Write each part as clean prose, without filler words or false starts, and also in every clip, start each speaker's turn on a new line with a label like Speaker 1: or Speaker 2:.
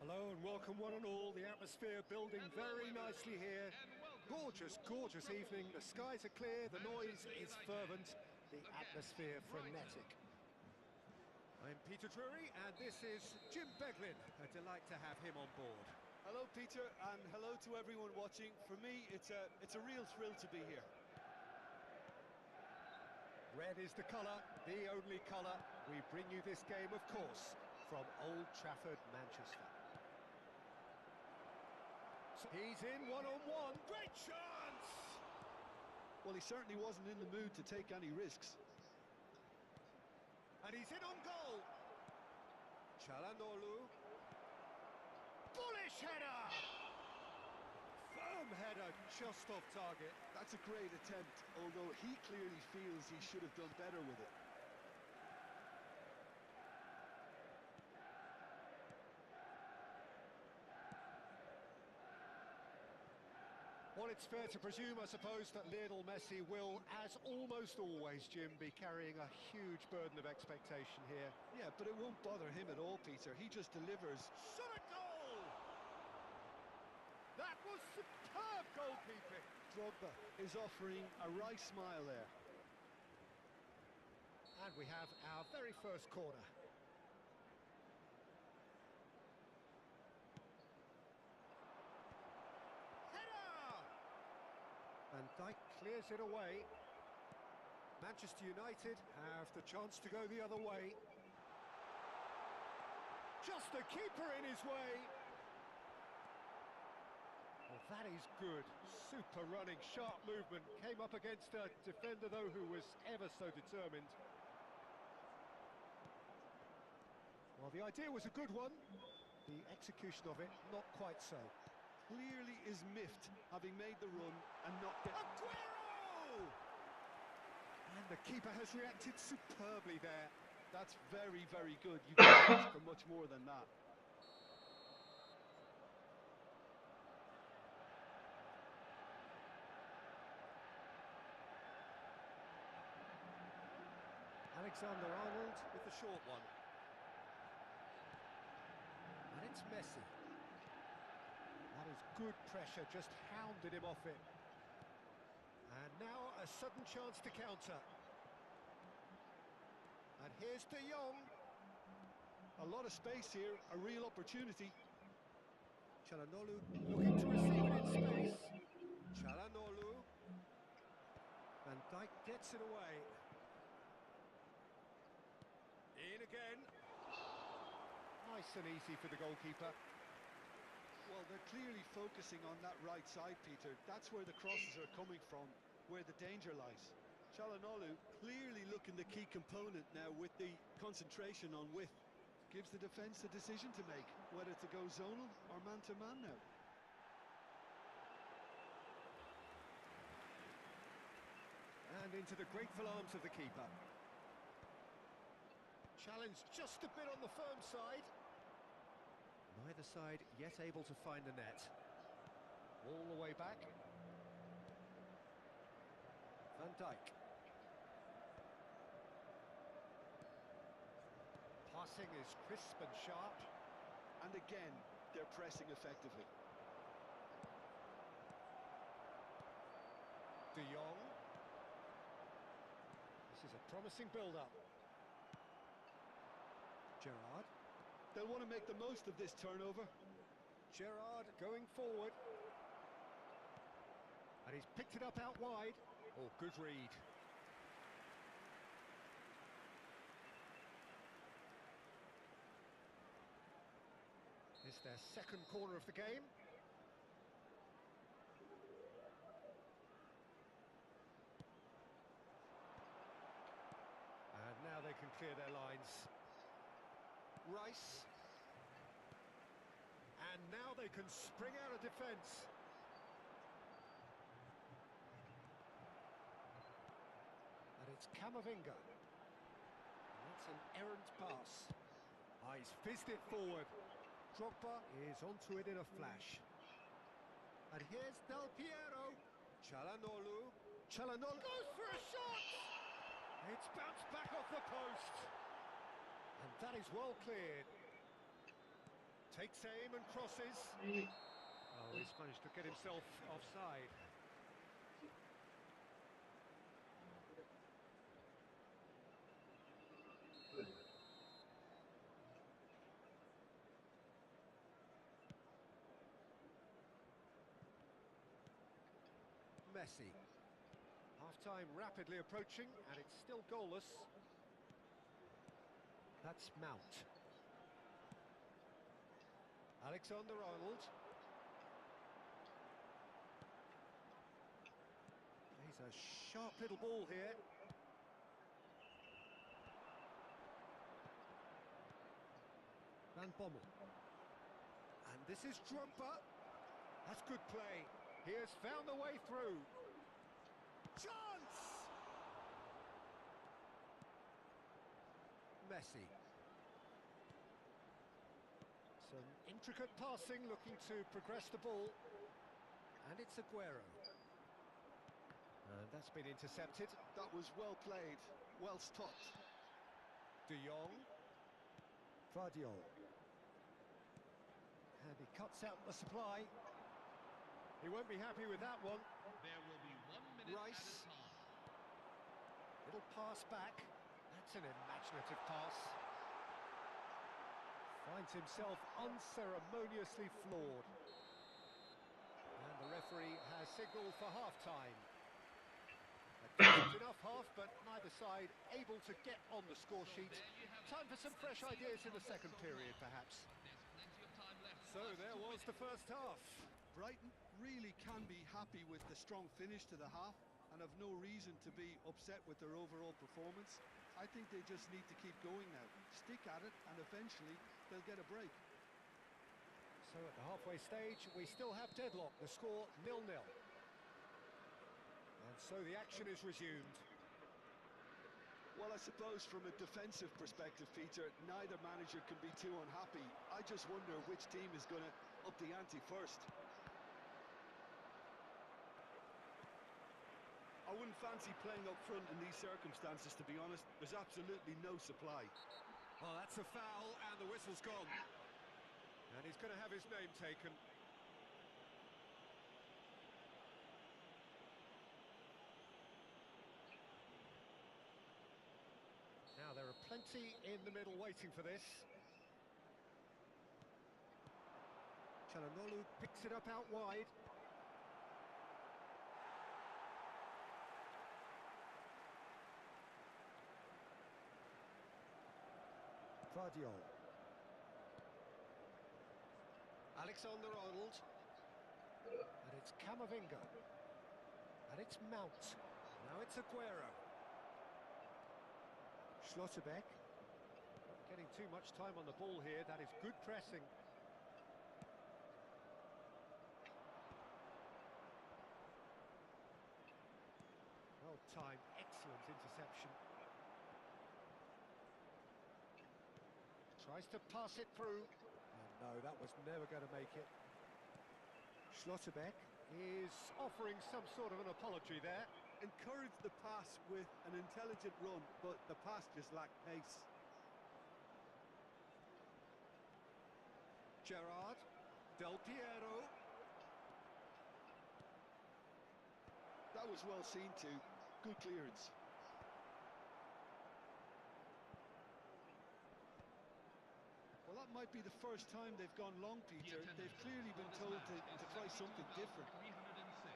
Speaker 1: Hello and welcome one and all. The atmosphere building very nicely here. Gorgeous, gorgeous evening. The skies are clear, the noise is fervent, the atmosphere frenetic. I'm Peter Drury and this is Jim Beglin. A delight to have him on board.
Speaker 2: Hello Peter, and hello to everyone watching. For me, it's a real thrill to be here.
Speaker 1: Red is the colour, the only colour. We bring you this game, of course, from Old Trafford, Manchester. So he's in one-on-one. Great chance!
Speaker 2: Well, he certainly wasn't in the mood to take any risks.
Speaker 1: And he's in on goal. Çalhanoğlu. Bullish header! Firm header, just off target.
Speaker 2: That's a great attempt, although he clearly feels he should have done better with it.
Speaker 1: Well, it's fair to presume, I suppose, that Lionel Messi will, as almost always, Jim, be carrying a huge burden of expectation here.
Speaker 2: Yeah, but it won't bother him at all, Peter. He just delivers.
Speaker 1: Shot a goal! That was superb goalkeeping.
Speaker 2: Drogba is offering a wry smile there.
Speaker 1: And we have our very first corner. Van Dijk clears it away. Manchester United have the chance to go the other way. Just the keeper in his way. Well, that is good. Super running, sharp movement. Came up against a defender, though, who was ever so determined. Well, the idea was a good one. The execution of it, not quite so.
Speaker 2: Clearly is miffed, having made the run and not get...
Speaker 1: Aguero! And the keeper has reacted superbly there.
Speaker 2: That's very, very good. You can't ask for much more than that.
Speaker 1: Alexander-Arnold with the short one. And it's Messi. That is good pressure, just hounded him off it. And now a sudden chance to counter. And here's De Jong.
Speaker 2: A lot of space here, a real opportunity.
Speaker 1: Çalhanoğlu looking to receive it in space. Çalhanoğlu. Van Dijk gets it away. In again. Nice and easy for the goalkeeper.
Speaker 2: Well, they're clearly focusing on that right side, Peter. That's where the crosses are coming from, where the danger lies. Çalhanoğlu clearly looking the key component now with the concentration on width. Gives the defence a decision to make, whether to go zonal or man-to-man now.
Speaker 1: And into the grateful arms of the keeper. Challenge just a bit on the firm side. Neither side yet able to find the net. All the way back. Van Dijk. Passing is crisp and sharp.
Speaker 2: And again, they're pressing effectively.
Speaker 1: De Jong. This is a promising build-up. Gerrard.
Speaker 2: They'll want to make the most of this turnover.
Speaker 1: Gerrard going forward. And he's picked it up out wide. Oh, good read. It's their second corner of the game. And now they can clear their lines. Rice. And now they can spring out of defence. And it's Camavinga. And that's an errant pass. Ah, he's fizzed it forward. Drogba is onto it in a flash. And here's Del Piero. Çalhanoğlu. Çalhanoğlu goes for a shot! It's bounced back off the post. And that is well cleared. Takes aim and crosses. Oh, he's managed to get himself offside. Messi. Half-time rapidly approaching, and it's still goalless. That's Mount. Alexander-Arnold. He's a sharp little ball here. Van Bommel. And this is Drogba. That's good play. He has found the way through. Chance! Messi. Some intricate passing, looking to progress the ball. And it's Aguero. And that's been intercepted.
Speaker 2: That was well played, well stopped.
Speaker 1: De Jong. Guardiola. And he cuts out the supply. He won't be happy with that one.
Speaker 3: There will be 1 minute
Speaker 1: Rice.
Speaker 3: at a time.
Speaker 1: Little pass back. That's an imaginative pass. Finds himself unceremoniously floored. And the referee has signalled for half-time. A decent enough half, but neither side able to get on the score sheet. Time for some fresh ideas in the second period, perhaps.
Speaker 3: There's plenty of time left.
Speaker 1: So there was the first half.
Speaker 2: Brighton really can be happy with the strong finish to the half and have no reason to be upset with their overall performance. I think they just need to keep going now. Stick at it, and eventually they'll get a break.
Speaker 1: So at the halfway stage, we still have deadlock. The score 0-0. And so the action is resumed.
Speaker 2: Well, I suppose from a defensive perspective, Peter, neither manager can be too unhappy. I just wonder which team is going to up the ante first. I wouldn't fancy playing up front in these circumstances, to be honest. There's absolutely no supply.
Speaker 1: Oh, that's a foul, and the whistle's gone. And he's going to have his name taken. Now, there are plenty in the middle waiting for this. Çalhanoğlu picks it up out wide. Guardiola. Alexander-Arnold. And it's Camavinga. And it's Mount. Now it's Aguero. Schlotterbeck. Getting too much time on the ball here. That is good pressing. Well timed, excellent interception. Tries to pass it through. Oh, no, that was never going to make it. Schlotterbeck is offering some sort of an apology there.
Speaker 2: Encourage the pass with an intelligent run, but the pass just lacked pace.
Speaker 1: Gerrard. Del Piero.
Speaker 2: That was well seen too. Good clearance. Well, that might be the first time they've gone long, Peter. They've clearly been told to try something different.
Speaker 3: 306.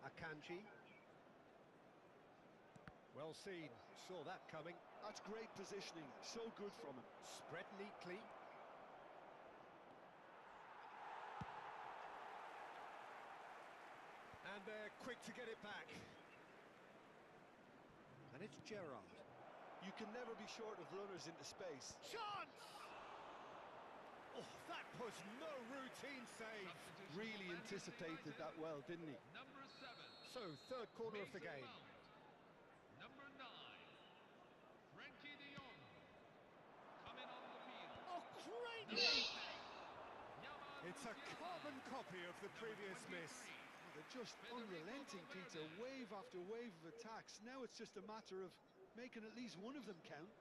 Speaker 1: Akanji. Well seen. Saw that coming.
Speaker 2: That's great positioning. So good from him.
Speaker 1: Spread neatly. And they're quick to get it back. And it's Gerrard.
Speaker 2: You can never be short of runners into space.
Speaker 1: Chance! Oh, that was no routine save.
Speaker 2: Really anticipated that well, didn't he?
Speaker 3: Number 7.
Speaker 1: So, third corner of the
Speaker 3: Mason
Speaker 1: game.
Speaker 3: Mount. Number 9. Frankie de Jong. Coming on the field.
Speaker 1: Oh, great!
Speaker 3: Number 10.
Speaker 1: It's a carbon copy of the previous miss.
Speaker 2: They're just unrelenting, Peter. Wave after wave of attacks. Now it's just a matter of making at least one of them count.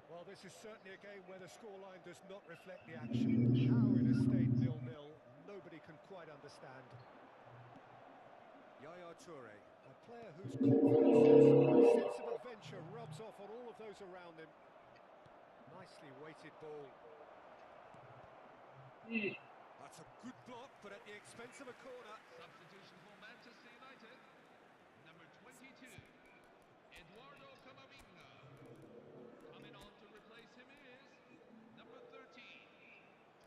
Speaker 1: Well, this is certainly a game where the scoreline does not reflect the action. How it has stayed 0-0, nobody can quite understand. Yaya Toure, a player whose confidence, sense of adventure rubs off on all of those around him. Nicely weighted ball. That's a good block, but at the expense of a corner.
Speaker 3: Substitution for Manchester United. Number 22, Eduardo Camavinga. Coming on to replace him is number 13,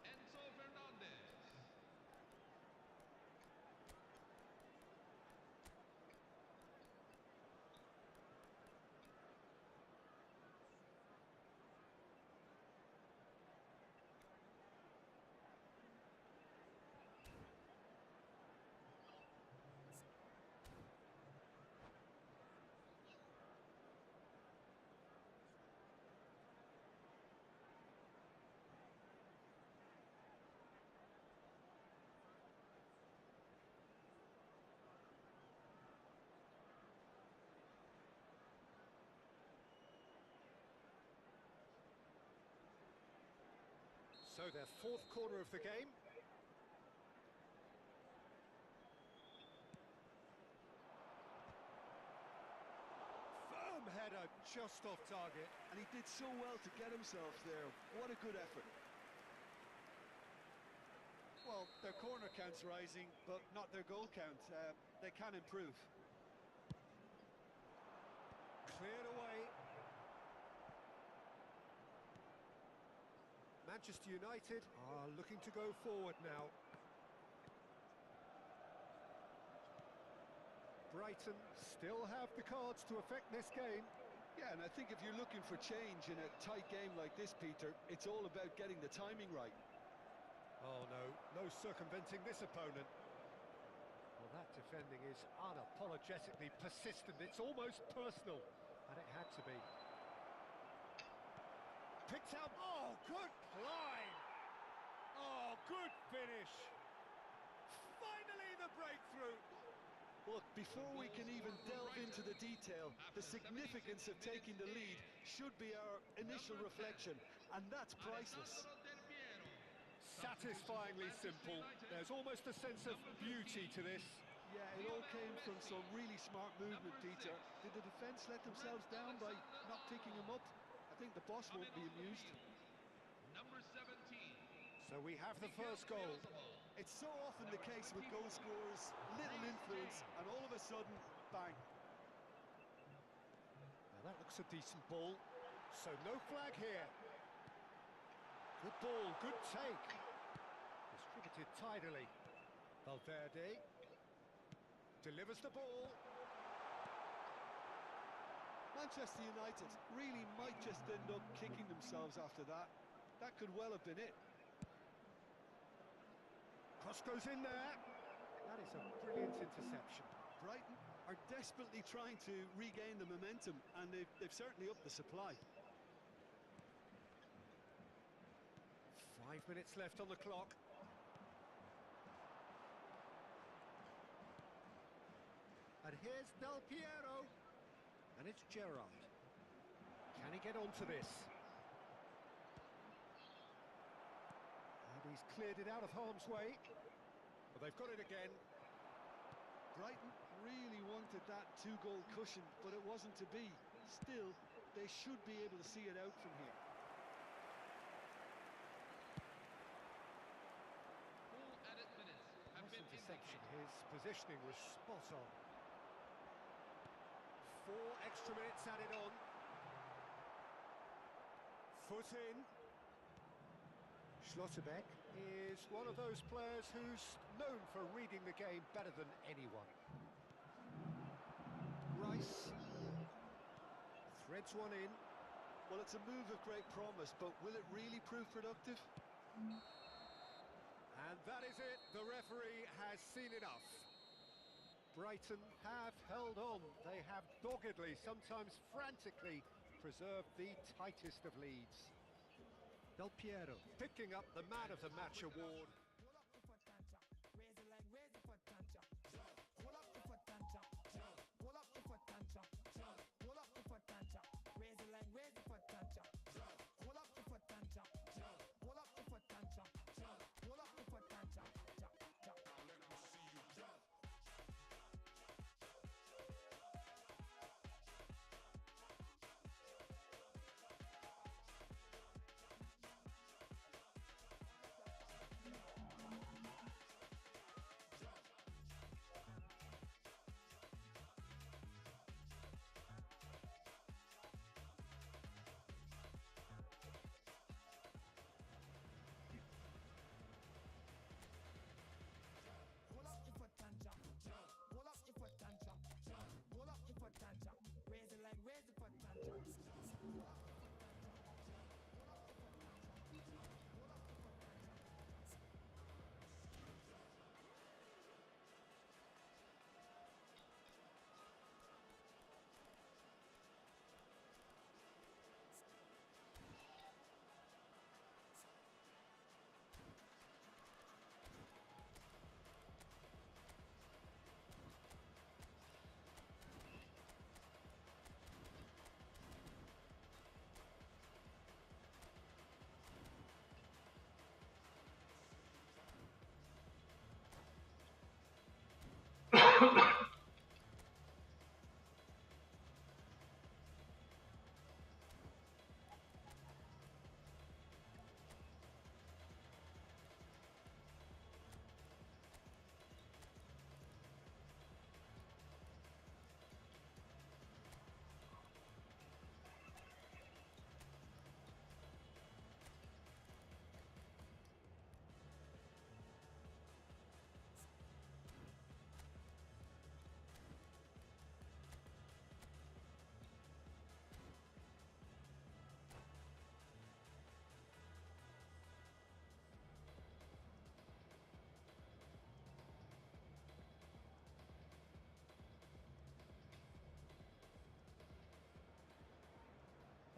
Speaker 3: Enzo Fernandez.
Speaker 1: So their fourth corner of the game. Firm header, just off target.
Speaker 2: And he did so well to get himself there. What a good effort. Well, their corner count's rising, but not their goal count. They can improve.
Speaker 1: Cleared away. Manchester United are looking to go forward now. Brighton still have the cards to affect this game.
Speaker 2: Yeah, and I think if you're looking for change in a tight game like this, Peter, it's all about getting the timing right.
Speaker 1: Oh no, no circumventing this opponent. Well, that defending is unapologetically persistent. It's almost personal, and it had to be. Picked up. Oh, good line. Oh, good finish. Finally, the breakthrough.
Speaker 2: Look, before we can even delve into the detail, the significance of taking the lead should be our initial reflection, and that's priceless.
Speaker 1: Satisfyingly simple. There's almost a sense of beauty to this.
Speaker 2: Yeah, it all came from some really smart movement, Peter. Did the defence let themselves down by not picking him up? I think the boss won't be amused.
Speaker 3: Number 17.
Speaker 1: So we have the first goal.
Speaker 2: It's so often the case with goal scorers, little influence, and all of a sudden, bang.
Speaker 1: Now that looks a decent ball. So no flag here. Good ball, good take. Distributed tidily. Valverde delivers the ball.
Speaker 2: Manchester United really might just end up kicking themselves after that. That could well have been it.
Speaker 1: Cross goes in there. That is a brilliant interception.
Speaker 2: Brighton are desperately trying to regain the momentum, and they've certainly upped the supply.
Speaker 1: 5 minutes left on the clock. And here's Del Piero. And it's Gerrard. Can he get onto this? And he's cleared it out of harm's way. But they've got it again.
Speaker 2: Brighton really wanted that two-goal cushion, but it wasn't to be. Still, they should be able to see it out from here.
Speaker 3: Full added minutes have
Speaker 1: Nice
Speaker 3: been
Speaker 1: interception.
Speaker 3: indicated.
Speaker 1: His positioning was spot on. 4 extra minutes added on. Foot in. Schlotterbeck is one of those players who's known for reading the game better than anyone. Rice threads one in.
Speaker 2: Well, it's a move of great promise, but will it really prove productive?
Speaker 1: And that is it. The referee has seen enough. Brighton have held on. They have doggedly, sometimes frantically, preserved the tightest of leads. Del Piero picking up the Man of the Match award.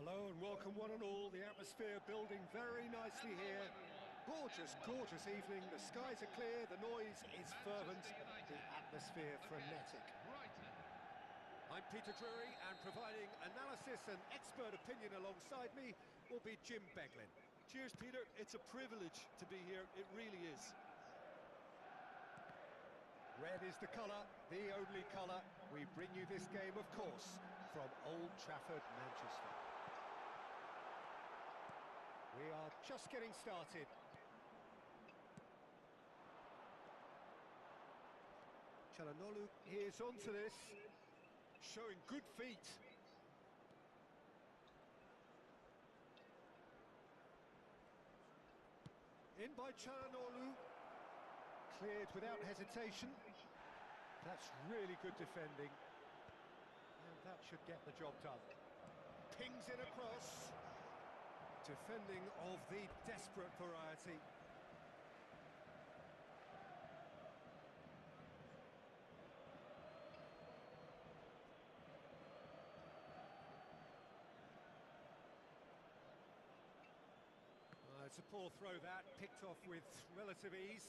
Speaker 1: Hello and welcome one and all. The atmosphere building very nicely here. Gorgeous, gorgeous evening. The skies are clear, the noise is fervent, the atmosphere frenetic.
Speaker 3: Brighton.
Speaker 1: I'm Peter Drury, and providing analysis and expert opinion alongside me will be Jim Beglin.
Speaker 2: Cheers, Peter. It's a privilege to be here. It really is.
Speaker 1: Red is the colour, the only colour. We bring you this game, of course, from Old Trafford, Manchester. We are just getting started. Çalhanoğlu is onto this, showing good feet. In by Çalhanoğlu, cleared without hesitation. That's really good defending, and that should get the job done. Pings in across. Defending of the desperate variety. It's a poor throw that, picked off with relative ease.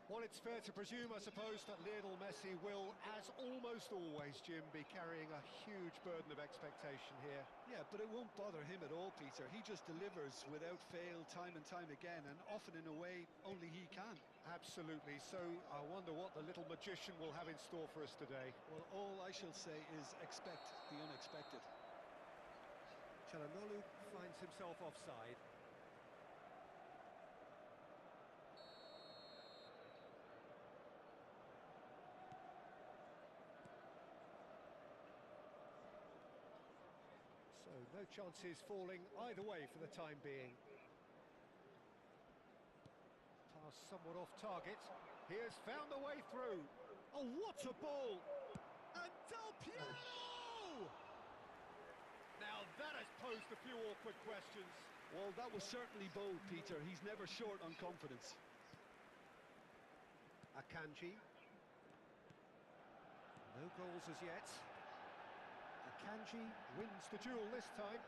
Speaker 1: Well, it's fair to presume, I suppose, that Lionel Messi will, as almost always, Jim, be carrying a huge burden of expectation here.
Speaker 2: Yeah, but it won't bother him at all, Peter. He just delivers without fail time and time again, and often in a way only he can.
Speaker 1: Absolutely. So I wonder what the little magician will have in store for us today.
Speaker 2: Well, all I shall say is expect the unexpected.
Speaker 1: Çalhanoğlu finds himself offside. So no chances falling either way for the time being. Pass somewhat off target. He has found the way through. Oh, what a ball! And Del Piero! Now that has posed a few awkward questions.
Speaker 2: Well, that was certainly bold, Peter. He's never short on confidence.
Speaker 1: Akanji. No goals as yet. Akanji wins the duel this time.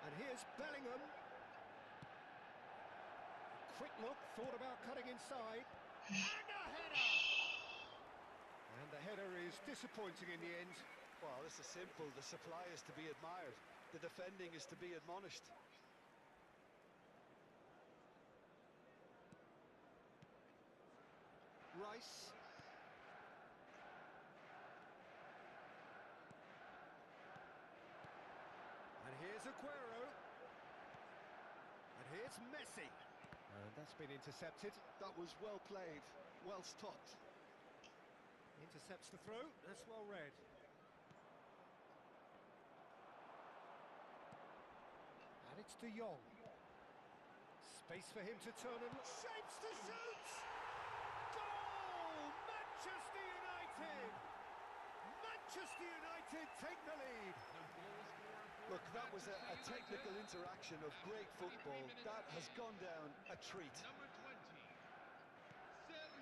Speaker 1: And here's Bellingham. Quick look, thought about cutting inside. And a header! And the header is disappointing in the end.
Speaker 2: Well, this is simple. The supply is to be admired. The defending is to be admonished.
Speaker 1: Rice. And here's Aguero. And here's Messi. And that's been intercepted.
Speaker 2: That was well played, well stopped.
Speaker 1: Intercepts the throw. That's well read. And it's De Jong. Space for him to turn and shapes to shoot! Goal! Manchester United! Manchester United take the lead.
Speaker 2: Look, that was a technical interaction of great football. That has gone down a treat.
Speaker 3: Number 20.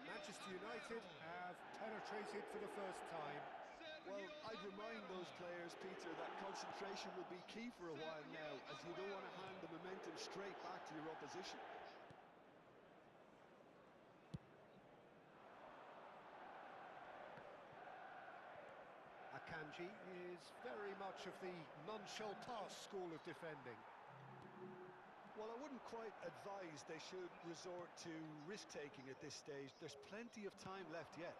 Speaker 1: Manchester United have penetrated for the first time.
Speaker 2: Well, I'd remind those players, Peter, that concentration will be key for a while now, as you don't want to hand the momentum straight back to your opposition.
Speaker 1: Akanji is very much of the none-shall-pass school of defending.
Speaker 2: quite advise they should resort to risk-taking at this stage. There's plenty of time left yet.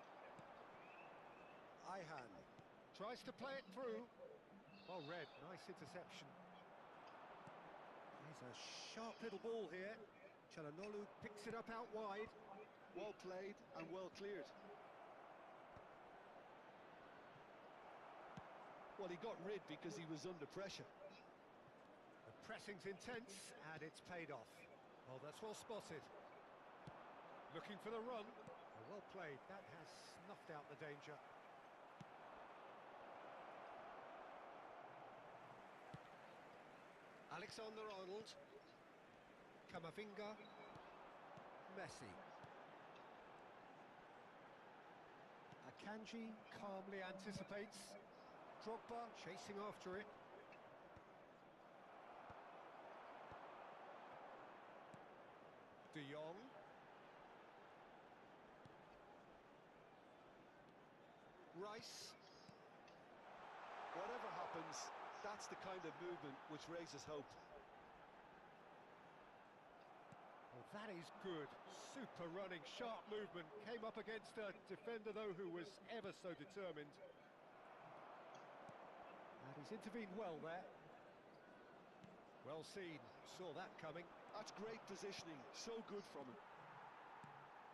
Speaker 1: Ihan tries to play it through. Well read, nice interception. There's a sharp little ball here. Çalhanoğlu picks it up out wide.
Speaker 2: Well played and well cleared. Well, he got rid because he was under pressure.
Speaker 1: The pressing's intense and it's paid off. Well, that's well spotted. Looking for the run. Well played, that has snuffed out the danger. Alexander-Arnold, Camavinga, Messi. Akanji calmly anticipates. Drogba chasing after it. De Jong. Rice.
Speaker 2: Whatever happens, that's the kind of movement which raises hope.
Speaker 1: Well, that is good. Super running, sharp movement. Came up against a defender, though, who was ever so determined. And he's intervened well there. Well seen. Saw that coming.
Speaker 2: That's great positioning. So good from him.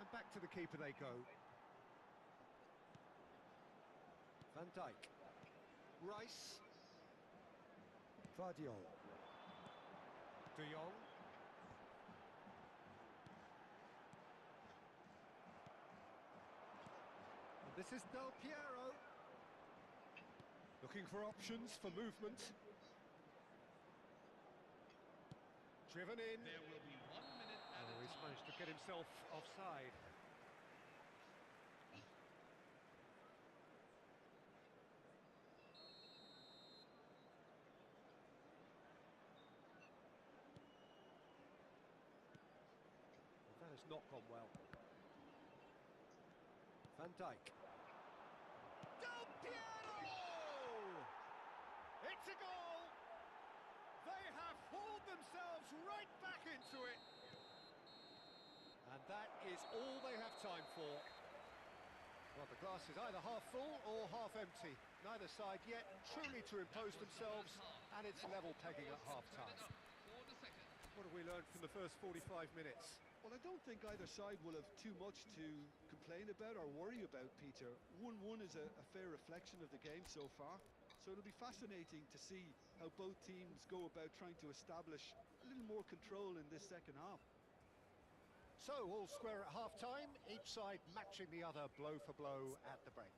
Speaker 1: And back to the keeper they go. Van Dijk. Rice. Vardiol. De Jong. And this is Del Piero. Looking for options for movement. Driven in.
Speaker 3: There will be 1 minute at a
Speaker 1: He's
Speaker 3: time.
Speaker 1: managed to get himself offside. That has not gone well. Van Dijk. Del Piero! It's a goal! They have hauled themselves right back into it. And that is all they have time for. Well, the glass is either half full or half empty. Neither side yet truly to impose themselves, and it's level pegging at half-time.
Speaker 3: For the second.
Speaker 1: What have we learned from the first 45 minutes?
Speaker 2: Well, I don't think either side will have too much to complain about or worry about, Peter. 1-1 is a fair reflection of the game so far. So it'll be fascinating to see how both teams go about trying to establish a little more control in this second half.
Speaker 1: So, all square at half-time, each side matching the other blow for blow at the break.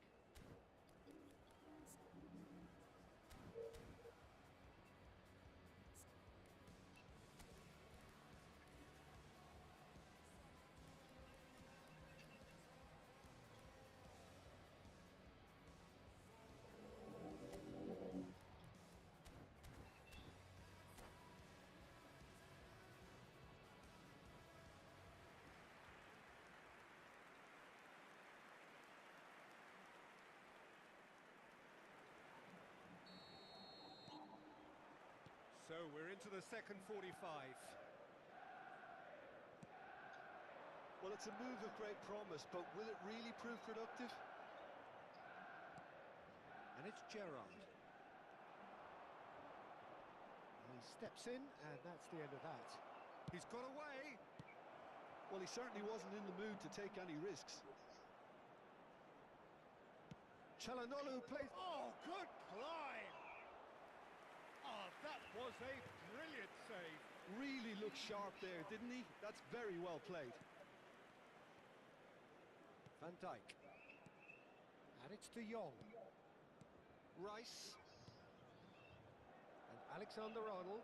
Speaker 1: So we're into the second 45.
Speaker 2: Well, it's a move of great promise, but will it really prove productive?
Speaker 1: And it's Gerrard. He steps in, and that's the end of that. He's got away.
Speaker 2: Well, he certainly wasn't in the mood to take any risks.
Speaker 1: Çalhanoğlu plays. Oh, good climb! Oh, that was a brilliant save.
Speaker 2: Really looked sharp there, didn't he? That's very well played.
Speaker 1: Van Dijk. And it's De Jong. Rice. And Alexander-Arnold.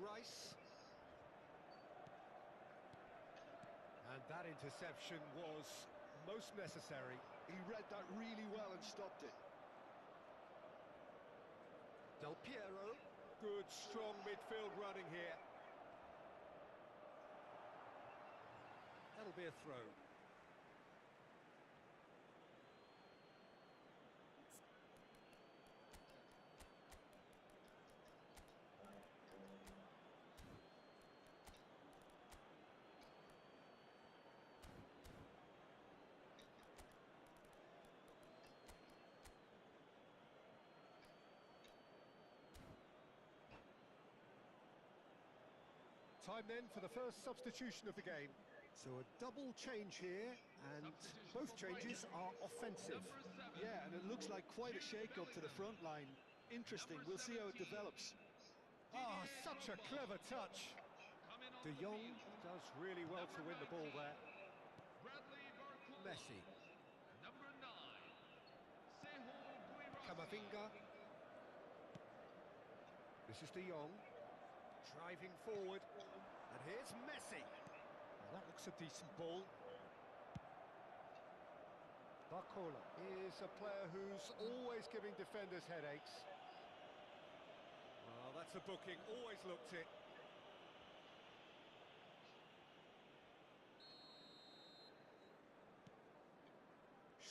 Speaker 1: Rice. And that interception was most necessary.
Speaker 2: He read that really well and stopped it.
Speaker 1: Del Piero, good strong midfield running here. That'll be a throw. Time then for the first substitution of the game. So a double change here, and
Speaker 3: Substitution
Speaker 1: both
Speaker 3: for
Speaker 1: changes
Speaker 3: Brighton.
Speaker 1: are offensive.
Speaker 3: Number 7.
Speaker 2: Yeah, and it looks like quite a shake-up to the front line. Interesting,
Speaker 3: Number
Speaker 2: we'll see how it
Speaker 3: 17.
Speaker 2: develops.
Speaker 1: Ah,
Speaker 3: Didier
Speaker 1: such a
Speaker 3: Drogba.
Speaker 1: clever touch.
Speaker 3: Coming on
Speaker 1: De
Speaker 3: the
Speaker 1: Jong
Speaker 3: field.
Speaker 1: does really well to
Speaker 3: Number
Speaker 1: win the ball
Speaker 3: 19.
Speaker 1: there.
Speaker 3: Bradley Barcola.
Speaker 1: Messi,
Speaker 3: Number 9. Seho Guirassy.
Speaker 1: Camavinga. This is De Jong, driving forward. And here's Messi. Well, that looks a decent ball. Barcola is a player who's always giving defenders headaches. Well, that's a booking, always looked it.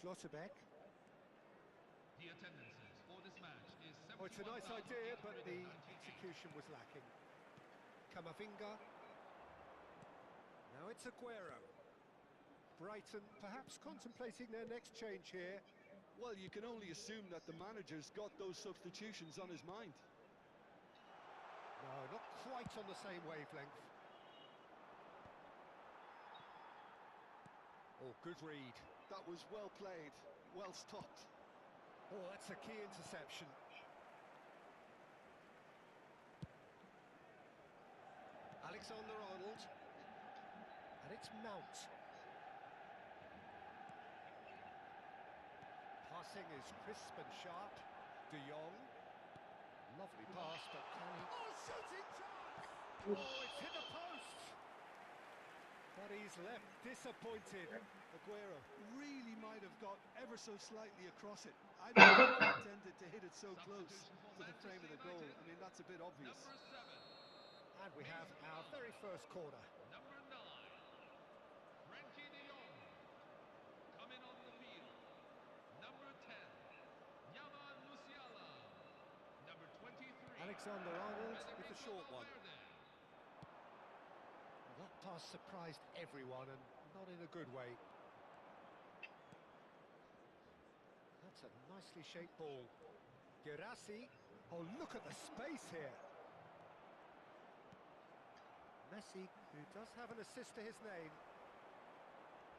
Speaker 1: Schlotterbeck.
Speaker 3: The attendances for this match is
Speaker 1: Oh, it's a nice idea, but the
Speaker 3: 71,898.
Speaker 1: execution was lacking. Camavinga. Now it's Aguero. Brighton perhaps contemplating their next change here.
Speaker 2: Well, you can only assume that the manager's got those substitutions on his mind.
Speaker 1: No, not quite on the same wavelength. Oh, good read.
Speaker 2: That was well played, well stopped.
Speaker 1: Oh, that's a key interception. Alexander-Arnold. And it's Mount. Passing is crisp and sharp. De Jong. Lovely pass, but can he... Oh, shooting chance! Oh, it's hit the post! But he's left disappointed.
Speaker 2: Aguero really might have got ever so slightly across it. I don't think he intended to hit it so close to the frame of the goal. I mean, that's a bit obvious.
Speaker 3: Number 7.
Speaker 1: And we have our very first corner.
Speaker 3: Number 9. Frankie de Jong. Coming on the field. Number 10. Yaman Musiala. Number 23.
Speaker 1: Alexander-Arnold with the short one.
Speaker 3: Valverde.
Speaker 1: That pass surprised everyone, and not in a good way. That's a nicely shaped ball. Guirassy. Oh, look at the space here. Messi, who does have an assist to his name.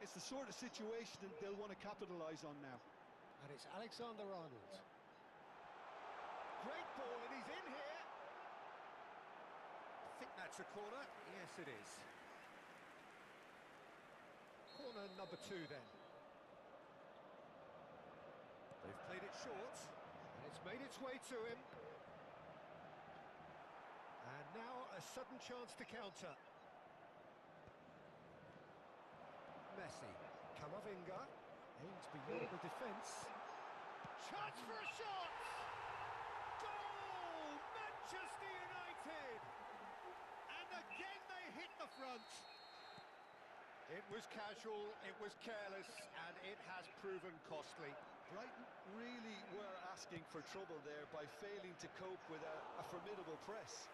Speaker 2: It's the sort of situation that they'll want to capitalise on now.
Speaker 1: And it's Alexander-Arnold. Great ball, and he's in here. I think that's a corner. Yes, it is. Corner number 2 then. They've played it short, and it's made its way to him. And now a sudden chance to counter. Messi, Camavinga, aims beyond the defence. Chance for a shot! Goal! Manchester United! And again they hit the front. It was casual, it was careless, and it has proven costly.
Speaker 2: Brighton really were asking for trouble there by failing to cope with a formidable press.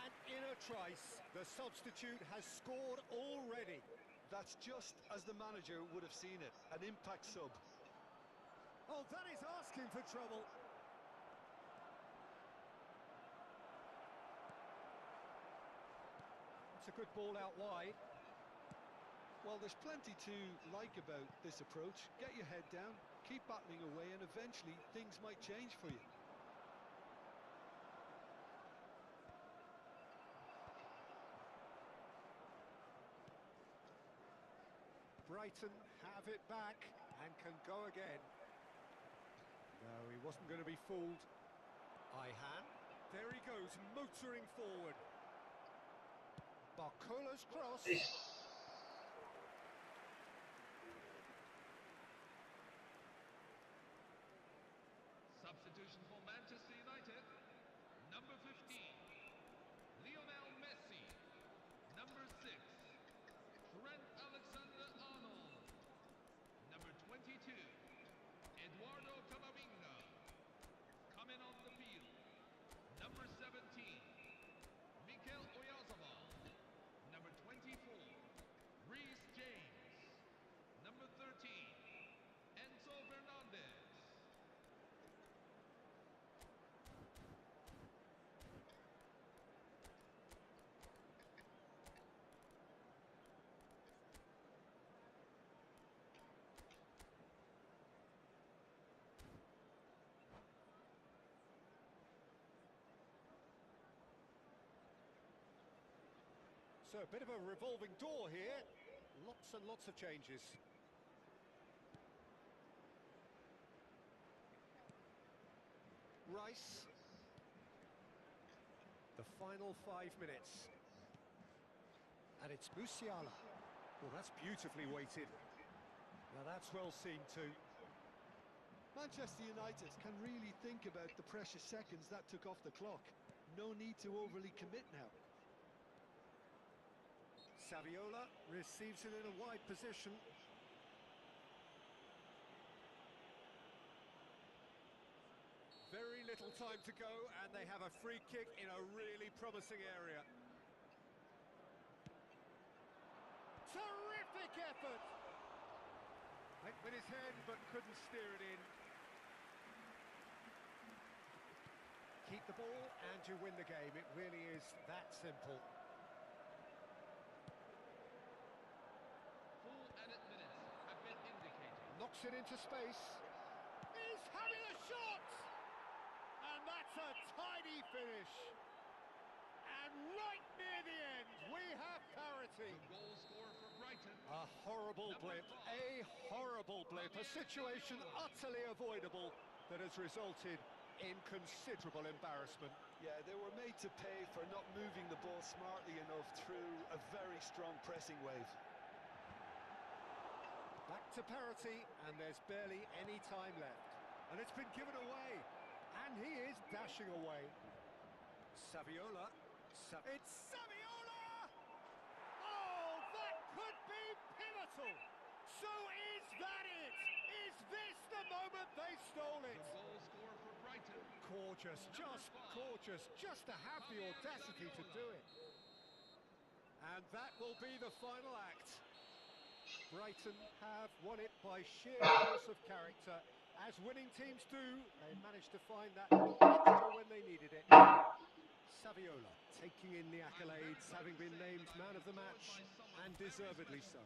Speaker 1: And in a trice, the substitute has scored already.
Speaker 2: That's just as the manager would have seen it, an impact sub.
Speaker 1: Oh, that is asking for trouble. It's a good ball out wide.
Speaker 2: Well, there's plenty to like about this approach. Get your head down, keep battling away, and eventually things might change for you.
Speaker 1: Brighton have it back and can go again. No, he wasn't going to be fooled. Ihan. There he goes, motoring forward. Barcola's cross.
Speaker 3: Substitution for Manchester United. Number 15. Lionel Messi. Number 6. Trent Alexander-Arnold. Number 22. Eduardo Camavinga. Coming on the field. Number 17. Mikel Oyarzabal. Number 24.
Speaker 1: So a bit of a revolving door here. Lots and lots of changes. Rice. The final 5 minutes. And it's Musiala. Well, that's beautifully weighted. Now that's well seen too.
Speaker 2: Manchester United can really think about the precious seconds that took off the clock. No need to overly commit now.
Speaker 1: Saviola receives it in a wide position. Very little time to go, and they have a free kick in a really promising area. Terrific effort! Went with his head, but couldn't steer it in. Keep the ball, and you win the game. It really is that simple.
Speaker 3: Full added minutes have been indicated.
Speaker 1: Knocks it into space. He's having a shot! And that's a tidy finish. And right near the end, we have parity.
Speaker 3: The goal scorer for Brighton.
Speaker 1: A horrible blip, a situation utterly avoidable that has resulted in considerable embarrassment.
Speaker 2: Yeah, they were made to pay for not moving the ball smartly enough through a very strong pressing wave.
Speaker 1: Back to parity, and there's barely any time left. And it's been given away, and he is dashing away. Saviola. It's Saviola! Oh, that could be pivotal! So is that it? Is this the moment they stole it?
Speaker 3: The goal scorer for Brighton.
Speaker 1: Gorgeous, just gorgeous, just to have the audacity to do it. And that will be the final act. Brighton have won it by sheer force of character. As winning teams do, they managed to find that extra when they needed it. Saviola taking in the accolades, having been named man of the match, and deservedly so.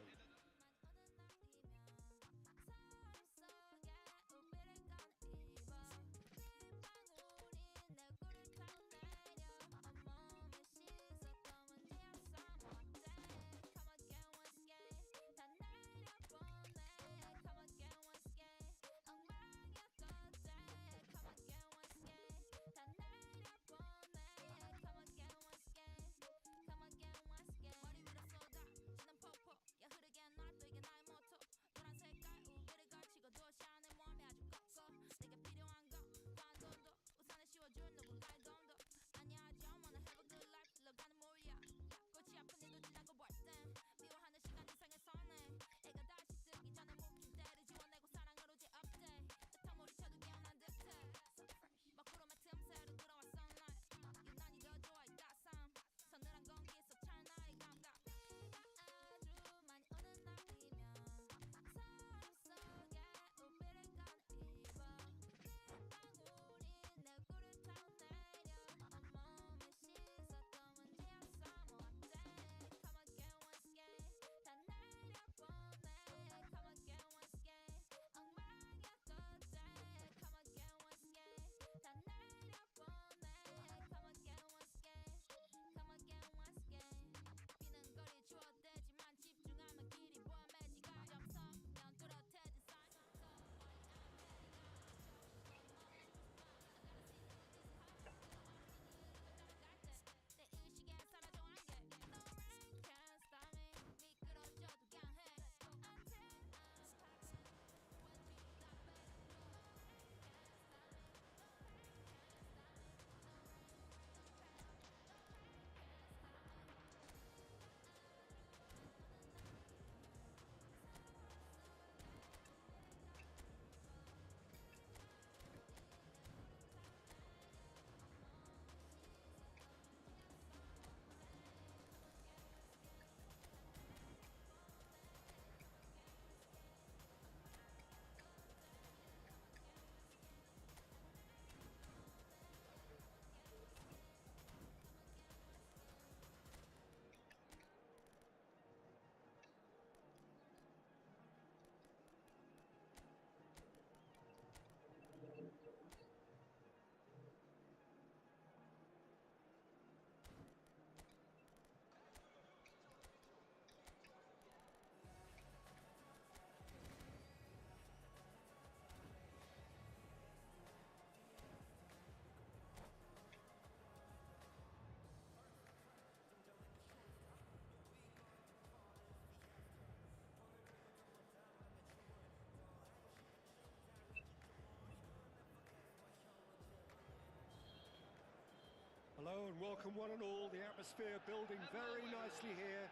Speaker 1: Hello and welcome one and all. The atmosphere building very nicely here.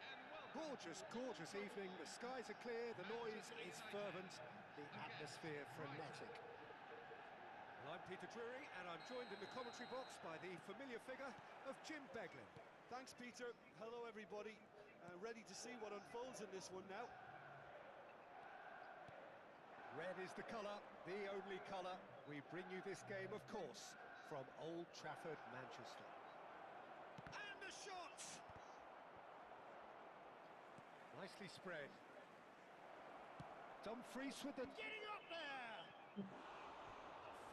Speaker 1: Gorgeous, gorgeous evening. The skies are clear, the noise is fervent, the atmosphere frenetic. Well, I'm Peter Drury and I'm joined in the commentary box by the familiar figure of Jim Beglin.
Speaker 2: Thanks, Peter. Hello, everybody. Ready to see what unfolds in this one now.
Speaker 1: Red is the colour, the only colour. We bring you this game, of course, from Old Trafford, Manchester. And a shot! Nicely spread. Dumfries with the getting up there!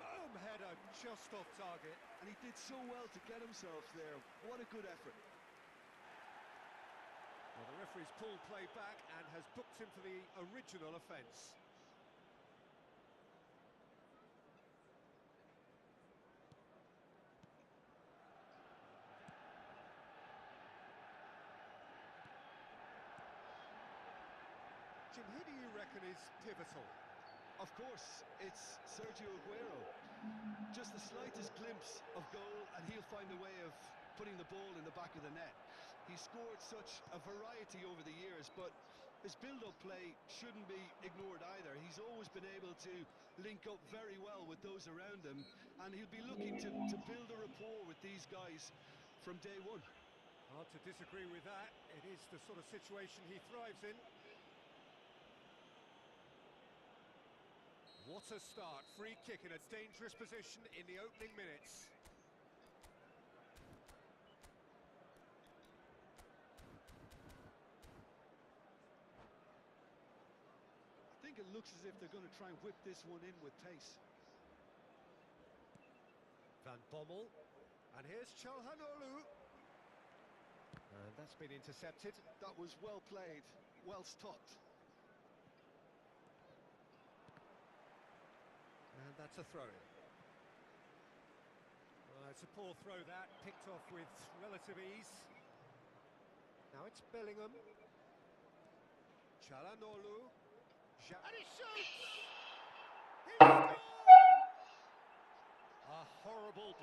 Speaker 1: Firm header just off target.
Speaker 2: And he did so well to get himself there. What a good effort.
Speaker 1: Well, the referee's pulled play back and has booked him for the original offence. Jim, who do you reckon is pivotal?
Speaker 2: Of course, it's Sergio Aguero. Just the slightest glimpse of goal and he'll find a way of putting the ball in the back of the net. He's scored such a variety over the years, but his build-up play shouldn't be ignored either. He's always been able to link up very well with those around him, and he'll be looking to build a rapport with these guys from day one.
Speaker 1: Hard to disagree with that. It is the sort of situation he thrives in. What a start. Free kick in a dangerous position in the opening minutes.
Speaker 2: I think it looks as if they're going to try and whip this one in with pace.
Speaker 1: Van Bommel. And here's Calhanoglu. And that's been intercepted.
Speaker 2: That was well played, well stopped.
Speaker 1: And that's a throw-in. It's a poor throw that, picked off with relative ease. Now it's Bellingham. Calhanoglu. And he shoots! He scored! A horrible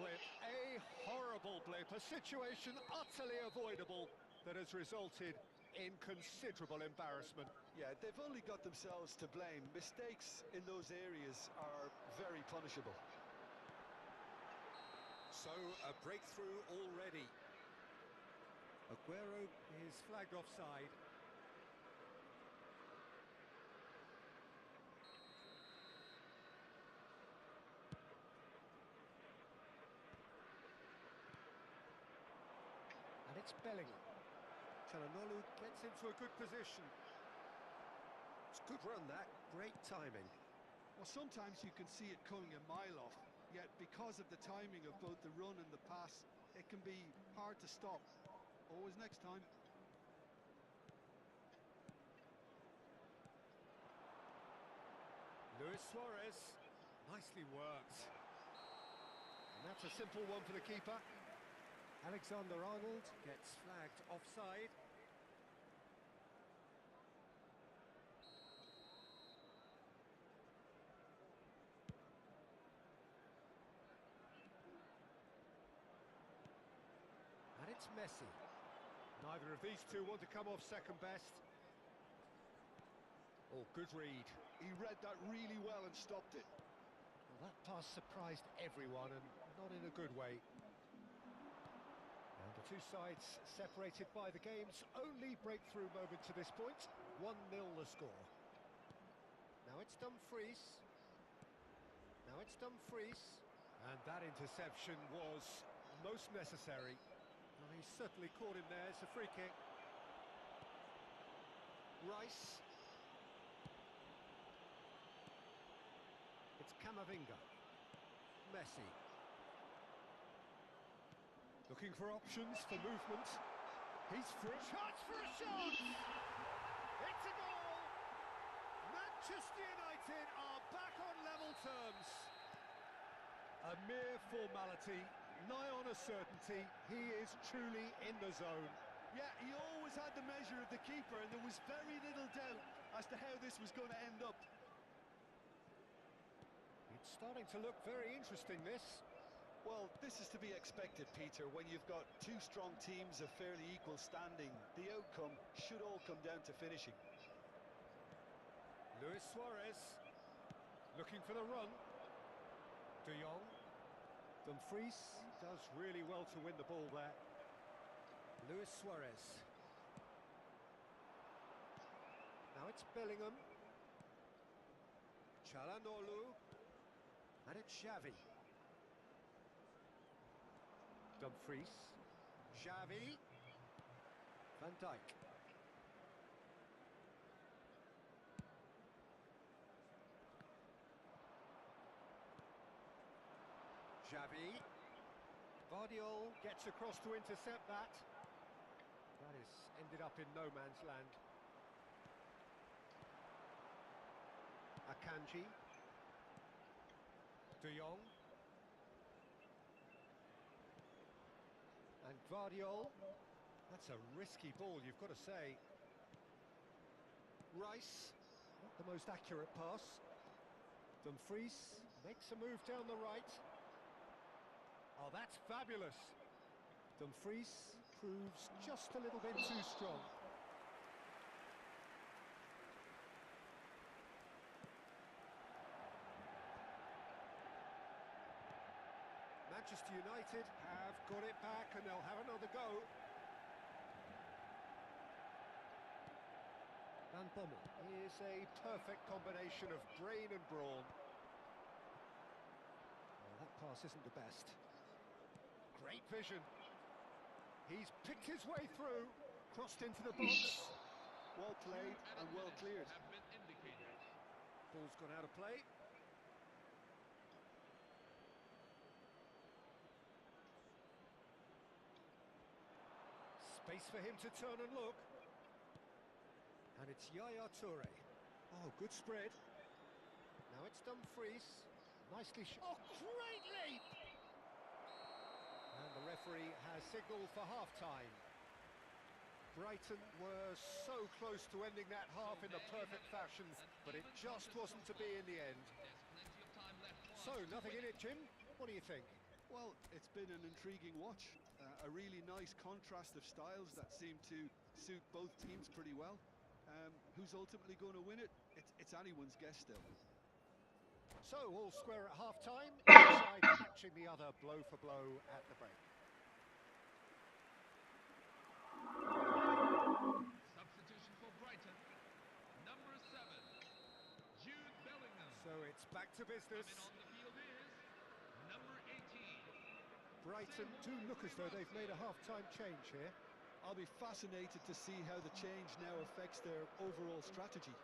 Speaker 1: blip, a situation utterly avoidable that has resulted in considerable embarrassment.
Speaker 2: Yeah, they've only got themselves to blame. Mistakes in those areas are very punishable.
Speaker 1: So, a breakthrough already. Aguero is flagged offside. And it's Bellingham. Calhanoglu gets into a good position. It's a good run that, great timing.
Speaker 2: Well, sometimes you can see it coming a mile off, yet because of the timing of both the run and the pass, it can be hard to stop. Always next time.
Speaker 1: Luis Suarez, nicely worked. And that's a simple one for the keeper. Alexander-Arnold gets flagged offside. And it's Messi. Neither of these two want to come off second best. Oh, good read.
Speaker 2: He read that really well and stopped it.
Speaker 1: Well, that pass surprised everyone and not in a good way. And the two sides separated by the game's only breakthrough moment to this point. 1-0 the score. Now it's Dumfries. And that interception was most necessary. Well, he certainly caught him there. It's a free kick. Rice. It's Camavinga. Messi. Looking for options for movement. He's free. Chance for a shot! It's a goal! Manchester United are back on level terms. A mere formality, nigh on a certainty. He is truly in the zone.
Speaker 2: Yeah, he always had the measure of the keeper, and there was very little doubt as to how this was going to end up.
Speaker 1: It's starting to look very interesting, this.
Speaker 2: Well, this is to be expected, Peter. When you've got two strong teams of fairly equal standing, the outcome should all come down to finishing.
Speaker 1: Luis Suarez looking for the run. De Jong. Dumfries does really well to win the ball there. Luis Suarez. Now it's Bellingham. Çalhanoğlu. And it's Xavi. Dumfries. Xavi. Van Dijk. Xavi. Guardiola gets across to intercept that. That has ended up in no man's land. Akanji. De Jong. And Guardiola. That's a risky ball, you've got to say. Rice. Not the most accurate pass. Dumfries makes a move down the right. Oh, that's fabulous. Dumfries proves just a little bit too strong. Manchester United have got it back and they'll have another go. Van Bommel is a perfect combination of brain and brawn. Well, that pass isn't the best. Great vision. He's picked his way through, crossed into the box.
Speaker 2: Well played and well cleared.
Speaker 3: Have been indicated.
Speaker 1: Ball's gone out of play. Space for him to turn and look. And it's Yaya Toure. Oh, good spread. Now it's Dumfries. Nicely shot. Oh, great leap! And the referee has signalled for half-time. Brighton were so close to ending that half in the perfect fashion, but it just wasn't to be in the end.
Speaker 3: There's plenty of time left.
Speaker 1: So, nothing in it, Jim? What do you think?
Speaker 2: Well, it's been an intriguing watch. A really nice contrast of styles that seem to suit both teams pretty well. Who's ultimately going to win it? It's anyone's guess still.
Speaker 1: So, all square at half-time, each side matching the other blow for blow at the break.
Speaker 3: Substitution for Brighton. Number 7, Jude Bellingham.
Speaker 1: So, it's back to business.
Speaker 3: Coming on the field is number 18.
Speaker 1: Brighton do look as though they've made a half-time change here.
Speaker 2: I'll be fascinated to see how the change now affects their overall strategy.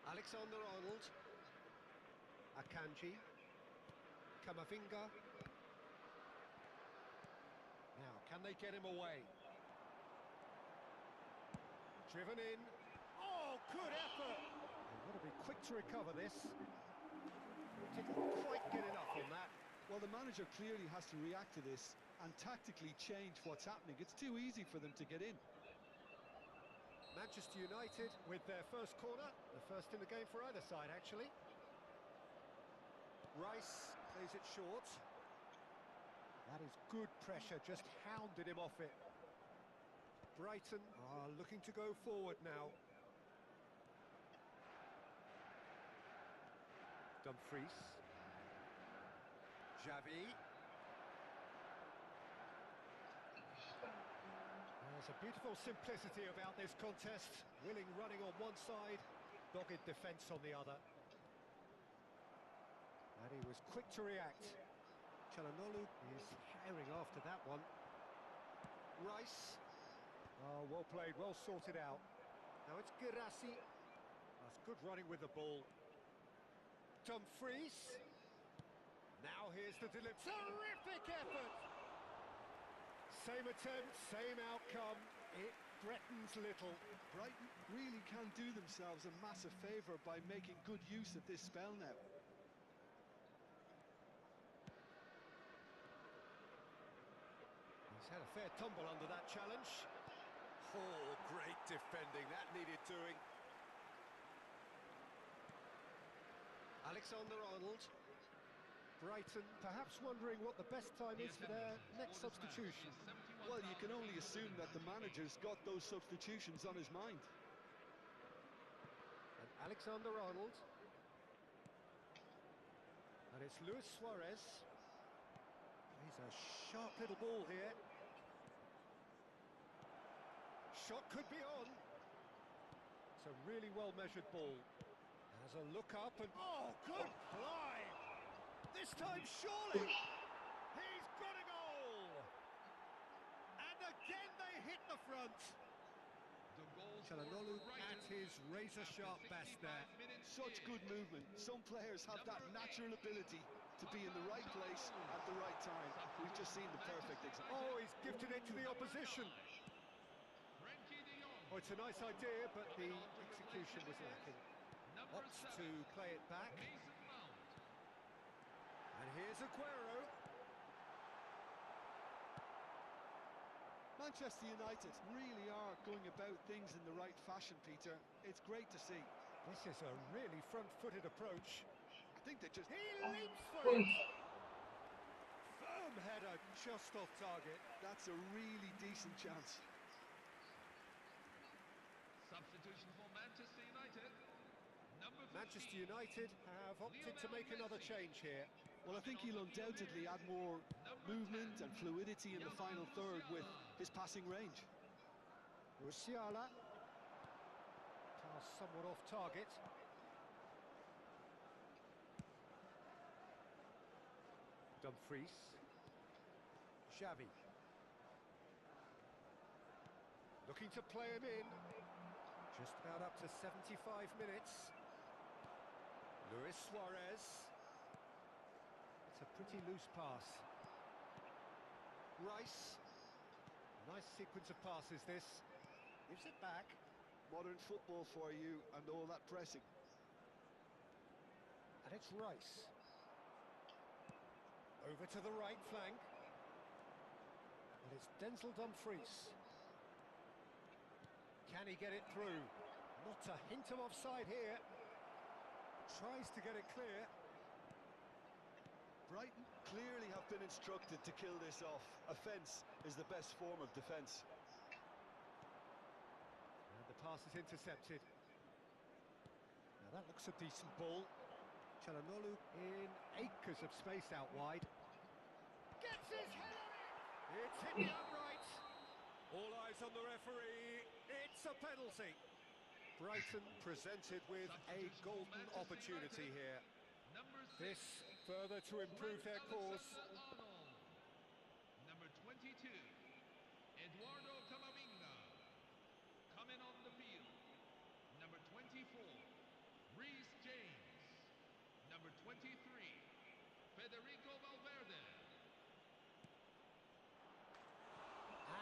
Speaker 1: Alexander-Arnold. Akanji. Camavinga. Now, can they get him away? Driven in. Oh, good effort! They've got to be quick to recover this. Didn't quite get enough on that.
Speaker 2: Well, the manager clearly has to react to this and tactically change what's happening. It's too easy for them to get in.
Speaker 1: Manchester United with their first corner, the first in the game for either side, actually. Rice plays it short. That is good pressure, just hounded him off it. Brighton are looking to go forward now. Dumfries. Xavi. There's a beautiful simplicity about this contest. Willing running on one side, dogged defence on the other. And he was quick to react. Çalhanoğlu is herring after that one. Rice. Oh, well played, well sorted out. Now it's Girassi. That's good running with the ball. Dumfries. Now here's the delivery. Terrific effort! Same attempt, same outcome. It threatens little.
Speaker 2: Brighton really can do themselves a massive favour by making good use of this spell now.
Speaker 1: He's had a fair tumble under that challenge. Oh, great defending. That needed doing. Alexander-Arnold. Brighton perhaps wondering what the best time is for their next substitution.
Speaker 2: Well, you can only assume that the manager's got those substitutions on his mind.
Speaker 1: And Alexander-Arnold. And it's Luis Suarez. He's a sharp little ball here. Shot could be on. It's a really well-measured ball. Has a look up and... Oh, good fly! This time, surely! He's got a goal! And again they hit the front. Çalhanoğlu at his razor-sharp best there.
Speaker 2: Such good movement. Some players have that natural ability to be in the right place at the right time. We've just seen the perfect example.
Speaker 1: Oh, he's gifted it to the opposition. Oh, it's a nice idea, but the execution was lacking. Opts to play it back. And here's Aguero.
Speaker 2: Manchester United really are going about things in the right fashion, Peter. It's great to see.
Speaker 1: This is a really front-footed approach.
Speaker 2: I think they just...
Speaker 1: He leaps for it! Firm header just off target.
Speaker 2: That's a really decent chance.
Speaker 3: Substitution for Manchester United.
Speaker 1: Manchester United have opted to make another change here.
Speaker 2: Well, I think he'll undoubtedly add more movement and fluidity in the final third with his passing range.
Speaker 1: Musiala. Pass somewhat off target. Dumfries. Xavi. Looking to play him in. Just about up to 75 minutes. Luis Suarez. It's a pretty loose pass. Rice. Nice sequence of passes this. Gives it back.
Speaker 2: Modern football for you and all that pressing.
Speaker 1: And it's Rice. Over to the right flank. And it's Denzel Dumfries. Can he get it through? Not a hint of offside here. Tries to get it clear.
Speaker 2: Brighton clearly have been instructed to kill this off. Offence is the best form of defence.
Speaker 1: And the pass is intercepted. Now that looks a decent ball. Çalhanoğlu in acres of space out wide. Gets his head on it! It's hit the upright. All eyes on the referee. It's a penalty. Brighton presented with a golden opportunity here. This further to improve their course.
Speaker 3: Number 22, Eduardo Camavinga. Coming on the field. Number 24, Reece James. Number 23, Federico Valverde.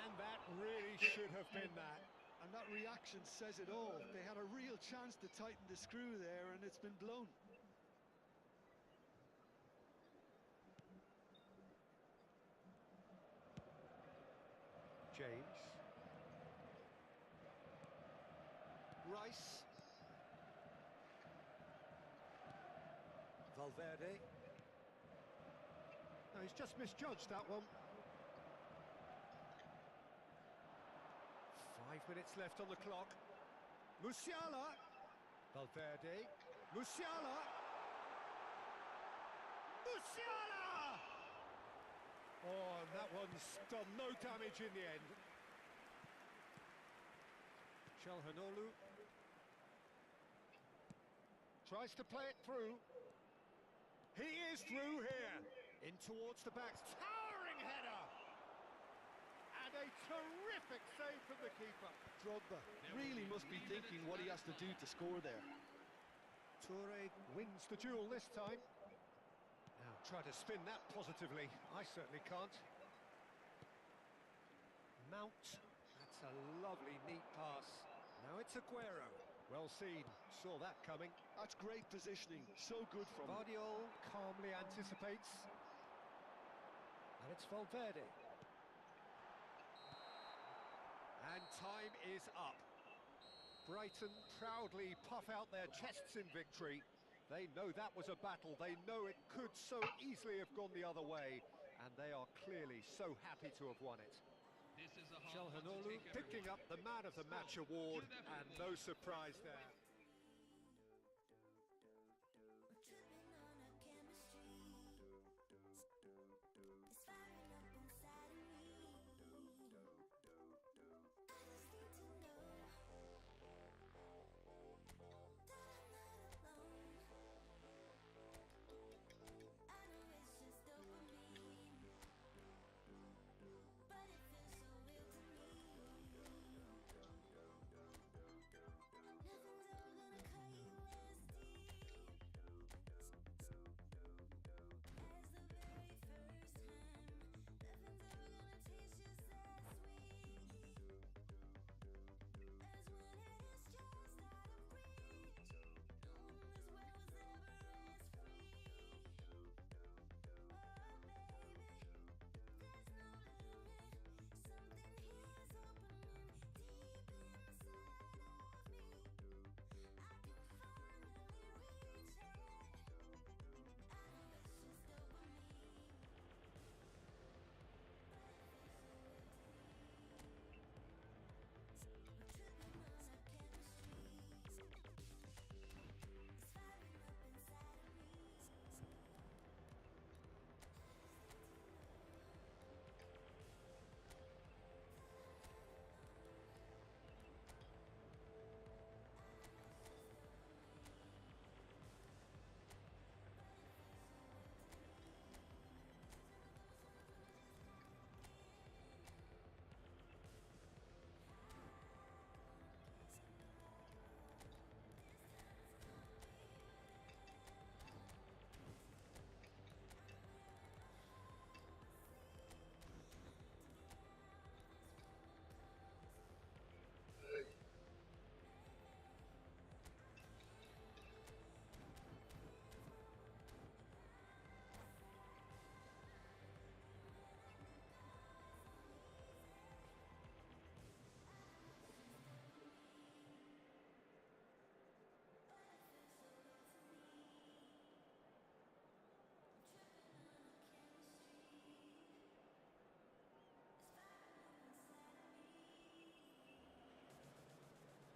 Speaker 1: And that really should have been that.
Speaker 2: And that reaction says it all. They had a real chance to tighten the screw there, and it's been blown.
Speaker 1: James. Rice. Valverde. No, he's just misjudged that one. 5 minutes left on the clock. Musiala. Valverde. Musiala. Musiala! Oh, and that one's done no damage in the end. Çalhanoğlu tries to play it through. He is through here. In towards the back. Towering header! And a terrific save from the keeper.
Speaker 2: Drogba really must be thinking what he has to do to score there.
Speaker 1: Toure wins the duel this time. Now try to spin that positively. I certainly can't. Mount. That's a lovely, neat pass. Now it's Aguero. Well seen. Saw that coming.
Speaker 2: That's great positioning. So good from him.
Speaker 1: Guardiola calmly anticipates. And it's Valverde. And time is up. Brighton proudly puff out their chests in victory. They know that was a battle. They know it could so easily have gone the other way. And they are clearly so happy to have won it.
Speaker 3: This is a hard one to
Speaker 1: Calhanoglu
Speaker 3: take,
Speaker 1: picking
Speaker 3: everyone.
Speaker 1: up the Man of the Match award, and no surprise there.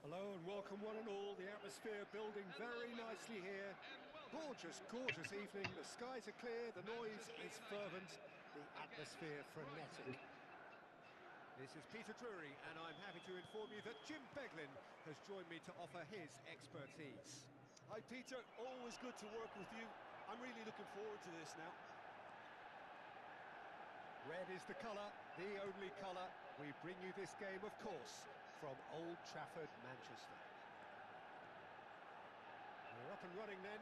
Speaker 1: Hello and welcome one and all. The atmosphere building very nicely here. Gorgeous, gorgeous evening. The skies are clear, the noise is fervent, the atmosphere frenetic. This is Peter Drury, and I'm happy to inform you that Jim Beglin has joined me to offer his expertise.
Speaker 2: Hi Peter, always good to work with you. I'm really looking forward to this now.
Speaker 1: Red is the colour, the only colour. We bring you this game, of course, from Old Trafford, Manchester. We're up and running then.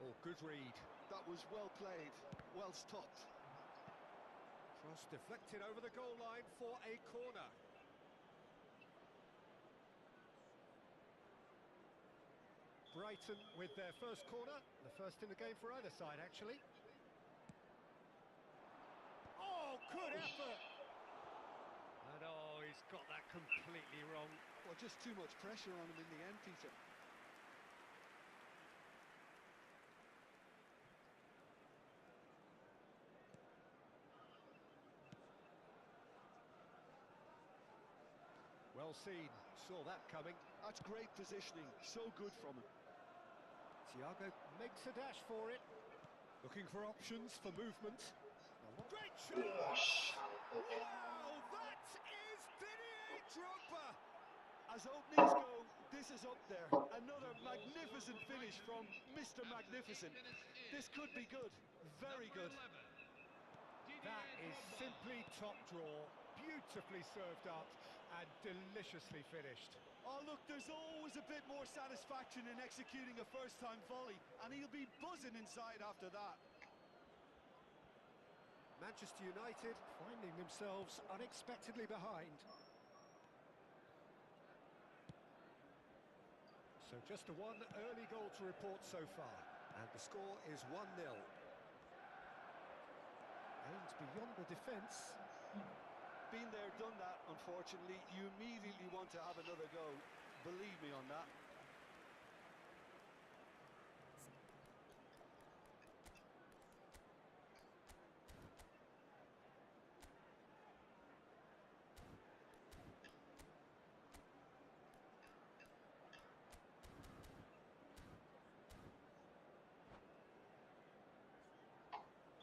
Speaker 1: Oh, good read.
Speaker 2: That was well played, well stopped.
Speaker 1: Cross deflected over the goal line for a corner. Brighton with their first corner, the first in the game for either side, actually. Oh, good effort! And oh, he's got that completely wrong.
Speaker 2: Well, just too much pressure on him in the end, Peter.
Speaker 1: Well seen, saw that coming.
Speaker 2: That's great positioning, so good from him.
Speaker 1: Thiago makes a dash for it. Looking for options for movement. Great shot! Wow, that is Didier Drogba!
Speaker 2: As openings go, this is up there. Another magnificent finish from Mr. Magnificent. This could be good, very good.
Speaker 1: That is simply top draw, beautifully served up and deliciously finished.
Speaker 2: Oh look, there's always a bit more satisfaction in executing a first-time volley, and he'll be buzzing inside after that.
Speaker 1: Manchester United finding themselves unexpectedly behind. So just the one early goal to report so far, and the score is 1-0. Aims beyond the defence.
Speaker 2: Been there, done that, unfortunately. You immediately want to have another go. Believe me on that.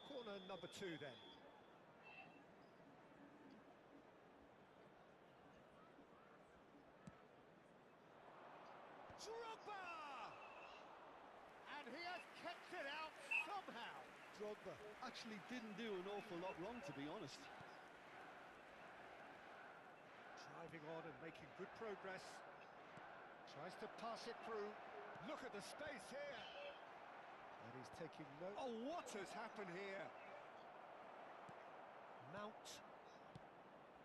Speaker 1: Corner number 2 then. Drogba! And he has kept it out somehow.
Speaker 2: Drogba actually didn't do an awful lot wrong, to be honest.
Speaker 1: Driving on and making good progress. Tries to pass it through. Look at the space here. And he's taking no... Oh, what has happened here? Mount.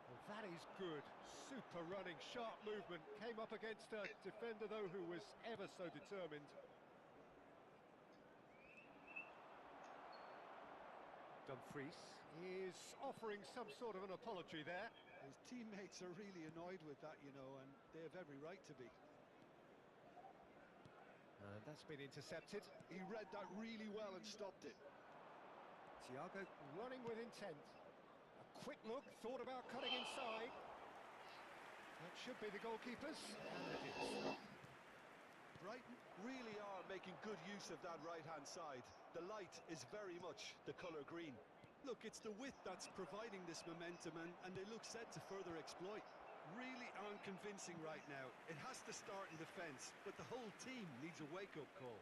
Speaker 1: Well, that is good. Super running, sharp movement. Came up against a defender, though, who was ever so determined. Dumfries is offering some sort of an apology there.
Speaker 2: His teammates are really annoyed with that, you know, and they have every right to be.
Speaker 1: And that's been intercepted.
Speaker 2: He read that really well and stopped it.
Speaker 1: Thiago running with intent. A quick look, thought about cutting inside. That should be the goalkeeper's, and it is.
Speaker 2: Brighton really are making good use of that right-hand side. The light is very much the colour green. Look, it's the width that's providing this momentum, and they look set to further exploit. Really aren't convincing right now. It has to start in defence, but the whole team needs a wake-up call.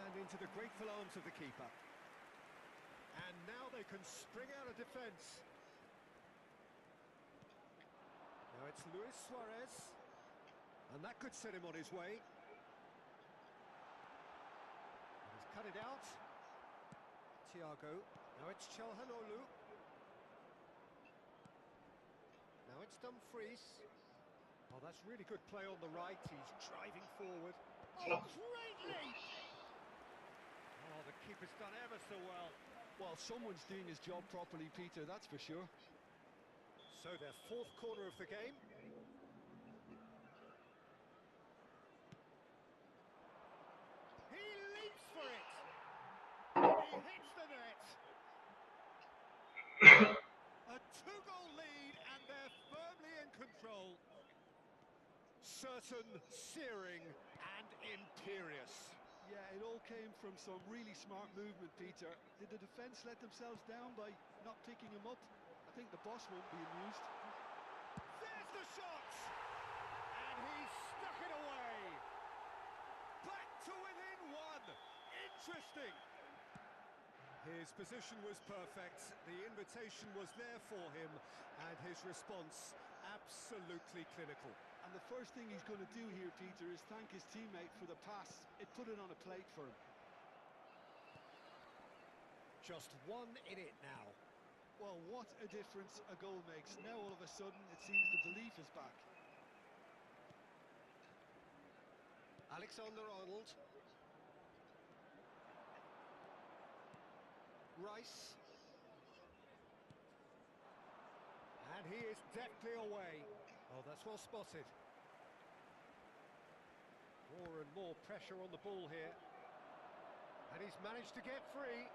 Speaker 1: And into the grateful arms of the keeper. And now they can spring out of defence. Now it's Luis Suarez. And that could set him on his way. And he's cut it out. Thiago. Now it's Calhanoglu. Now it's Dumfries. Oh, that's really good play on the right. He's driving forward. Oh, great leap! Oh, the keeper's done ever so well.
Speaker 2: Well, someone's doing his job properly, Peter, that's for sure.
Speaker 1: So their 4th corner of the game. He leaps for it. He hits the net. A 2-goal lead, and they're firmly in control. Certain, searing, and imperious.
Speaker 2: Yeah, it all came from some really smart movement, Peter. Did the defence let themselves down by not picking him up? I think the boss won't be amused.
Speaker 1: There's the shot! And he stuck it away. Back to within 1. Interesting. His position was perfect. The invitation was there for him, and his response absolutely clinical.
Speaker 2: And the first thing he's going to do here, Peter, is thank his teammate for the pass. It put it on a plate for him.
Speaker 1: Just 1 in it now.
Speaker 2: Well, what a difference a goal makes. Now all of a sudden it seems the belief is back.
Speaker 1: Alexander-Arnold. Rice. And he is deftly away. Oh, that's well spotted. More and more pressure on the ball here. And he's managed to get free.